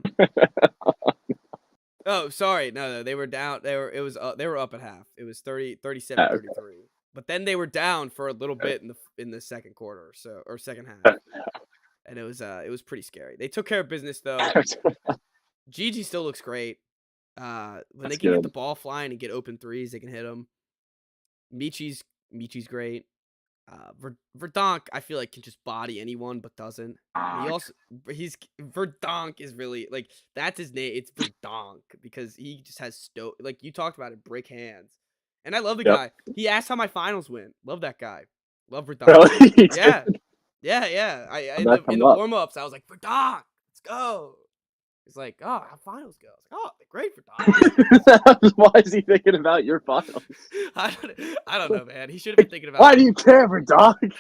S1: Oh, sorry. No, they were down. They were up at half. It was 37-33. But then they were down for a little bit in the second quarter, or second half. And it was pretty scary. They took care of business though. Gigi still looks great. When they can get the ball flying and get open threes, they can hit them. Michi's great. Verdonk, I feel like can just body anyone, but doesn't. He also Verdonk is really like that's his name. It's Verdonk because he just has like you talked about it, brick hands. And I love the
S2: Yep.
S1: guy. He asked how my finals went. Love that guy. Love Verdonk.
S2: Really?
S1: Yeah, yeah. I
S2: How'd
S1: in
S2: that
S1: the
S2: come up?
S1: warm ups, I was like Verdonk, let's go. He's like, oh, how finals go? I was like, oh, they're great Verdonk.
S2: Why is he thinking about your finals?
S1: I don't know, man. He should have been thinking about.
S2: Why do you care, Verdonk?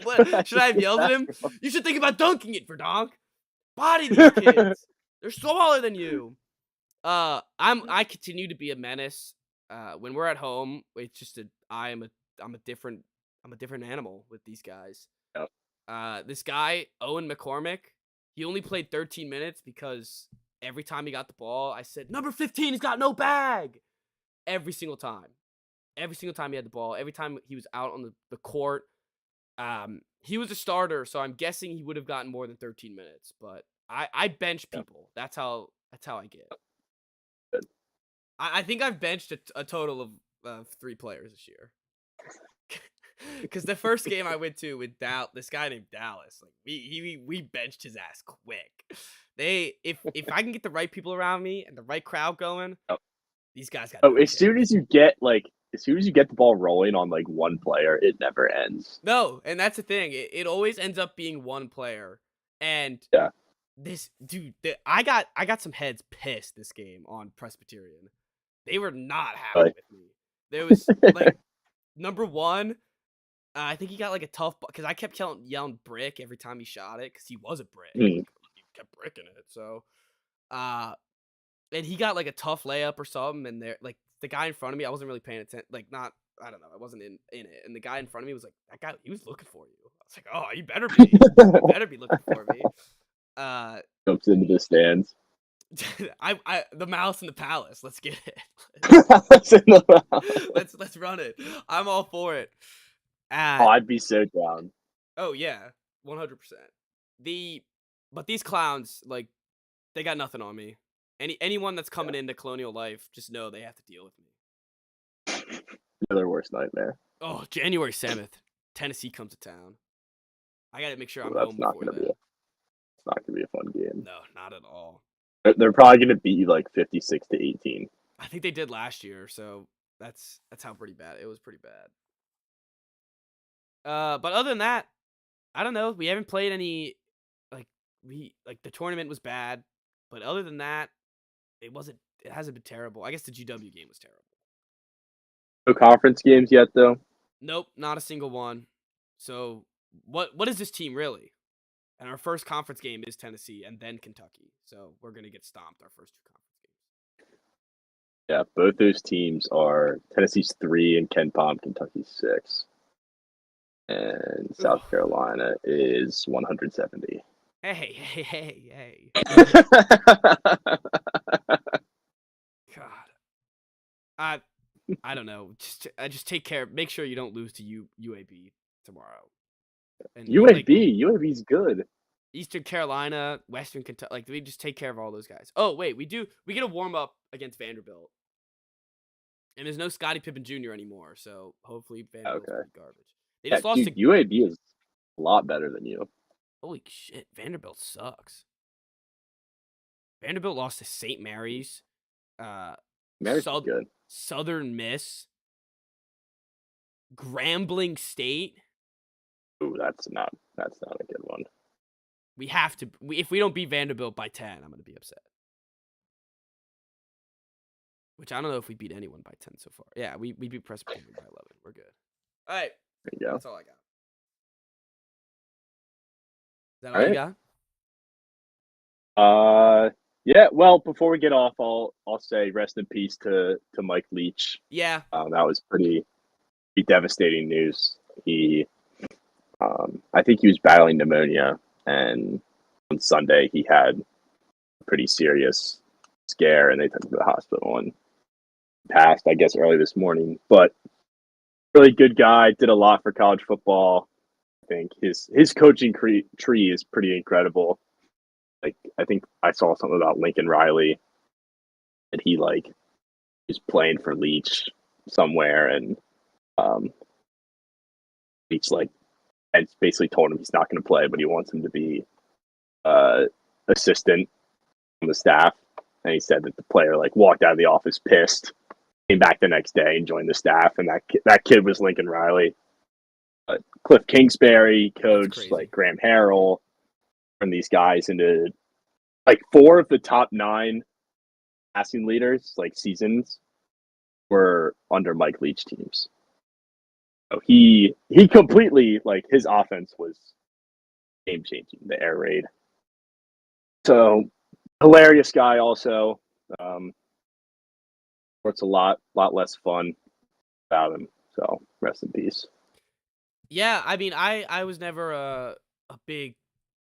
S1: What should I have yelled at him? You should think about dunking it, Verdonk. Body these kids. They're smaller than you. I continue to be a menace. When we're at home, it's just I'm a different animal with these guys.
S2: Yep.
S1: This guy, Owen McCormick, he only played 13 minutes because every time he got the ball, I said, number 15 has got no bag. Every single time. Every single time he had the ball, every time he was out on the court, he was a starter, so I'm guessing he would have gotten more than 13 minutes. But I bench people. That's how I get.
S2: Good.
S1: I think I've benched a total of 3 players this year. Because the first game I went to with this guy named Dallas, like we benched his ass quick. If I can get the right people around me and the right crowd going, these guys got.
S2: Oh, as soon as you get the ball rolling on like one player, it never ends.
S1: No, and that's the thing. It always ends up being one player. And
S2: yeah,
S1: this dude, I got some heads pissed this game on Presbyterian. They were not happy with me. There was like number one. I think he got like a tough because I kept yelling brick every time he shot it because he was a brick. Like, he kept bricking it. So, and he got like a tough layup or something, and there like the guy in front of me, I wasn't really paying attention. Like I don't know, I wasn't in it, and the guy in front of me was like, that guy, he was looking for you. I was like, oh, you better be, looking for me.
S2: Jumps into the stands.
S1: The mouse in the palace. Let's get it. let's run it. I'm all for it.
S2: I'd be so down.
S1: Oh yeah, 100%. But these clowns, like, they got nothing on me. Anyone that's coming into Colonial Life, just know they have to deal with me.
S2: You're their worst nightmare.
S1: Oh, January 7th, Tennessee comes to town. I gotta make sure I'm home before that.
S2: It's not gonna be a fun game.
S1: No, not at all.
S2: They're probably gonna beat you like 56-18.
S1: I think they did last year, so that's how pretty bad it was. Pretty bad. But other than that, I don't know. We haven't played any, the tournament was bad, but other than that, it hasn't been terrible. I guess the GW game was terrible.
S2: No conference games yet, though?
S1: Nope, not a single one. So what is this team really? And our first conference game is Tennessee and then Kentucky. So we're gonna get stomped our first 2 conference games.
S2: Yeah, both those teams are Tennessee's 3 and KenPom, Kentucky's 6. And South Carolina is 170.
S1: Hey. God. I don't know. Just take care. Make sure you don't lose to UAB tomorrow.
S2: And UAB's good.
S1: Eastern Carolina, Western Kentucky. Like, we just take care of all those guys. Oh, wait, we get a warm up against Vanderbilt. And there's no Scottie Pippen Jr. anymore, so hopefully Vanderbilt's pretty garbage. They just lost to
S2: UAB is a lot better than you.
S1: Holy shit, Vanderbilt sucks. Vanderbilt lost to St. Mary's.
S2: Mary's good.
S1: Southern Miss. Grambling State.
S2: Ooh, that's not a good one.
S1: We have to. If we don't beat Vanderbilt by 10, I'm gonna be upset. Which I don't know if we beat anyone by 10 so far. Yeah, we beat Presbyterian by 11. We're good. All right.
S2: There you go.
S1: That's all I got. Is that all you
S2: got? Yeah. Well, before we get off, I'll say rest in peace to Mike Leach.
S1: Yeah.
S2: That was pretty devastating news. He, I think he was battling pneumonia, and on Sunday he had a pretty serious scare, and they took him to the hospital and passed, I guess, early this morning. But really good guy, did a lot for college football. I think his coaching tree is pretty incredible. Like, I think I saw something about Lincoln Riley, and he was playing for Leach somewhere, and Um, Leach like and basically told him he's not going to play, but he wants him to be uh, assistant on the staff. And he said that the player like walked out of the office pissed, came back the next day and joined the staff. And that kid was Lincoln Riley. Cliff Kingsbury coached like Graham Harrell, and these guys into like 4 of the top 9 passing leaders like seasons were under Mike Leach teams. So he completely like his offense was game changing. The air raid. So hilarious guy also. It's a lot less fun about him. So rest in peace.
S1: Yeah, I mean, I was never a big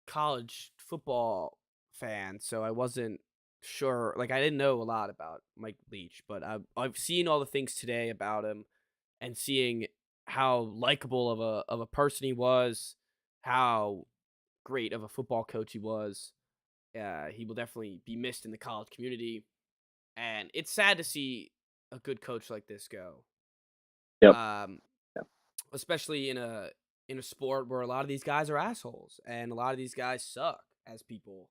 S1: college football fan, so I wasn't sure. Like, I didn't know a lot about Mike Leach, but I've seen all the things today about him, and seeing how likable of a person he was, how great of a football coach he was. He will definitely be missed in the college community, and it's sad to see a good coach like this go.
S2: Yep.
S1: Um, especially in a sport where a lot of these guys are assholes and a lot of these guys suck as people.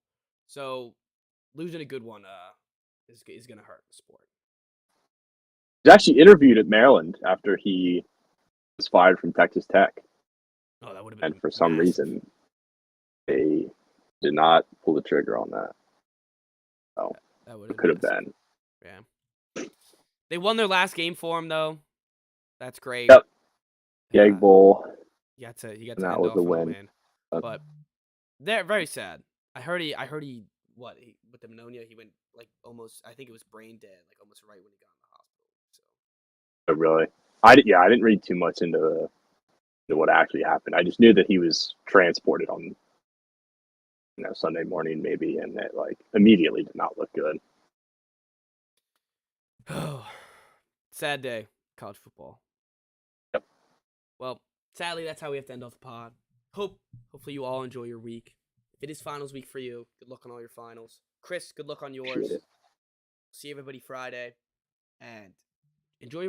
S1: So losing a good one is gonna hurt the sport.
S2: He was actually interviewed at Maryland after he was fired from Texas Tech.
S1: Oh, that would have been.
S2: And for some reason, they did not pull the trigger on that. So
S1: that
S2: it could have been.
S1: Yeah. They won their last game for him though. That's great.
S2: Yep. The Egg Bowl.
S1: He got to
S2: that was a win.
S1: But they're very sad. I heard he with the pneumonia he went like almost, I think it was brain dead, like almost right when he got in the hospital. So.
S2: But really, I didn't read too much into what actually happened. I just knew that he was transported on Sunday morning maybe, and it like immediately did not look good.
S1: Oh, sad day, college football.
S2: Yep.
S1: Well, sadly, that's how we have to end off the pod. Hopefully you all enjoy your week. If it is finals week for you, good luck on all your finals. Chris, good luck on yours. See everybody Friday, and enjoy your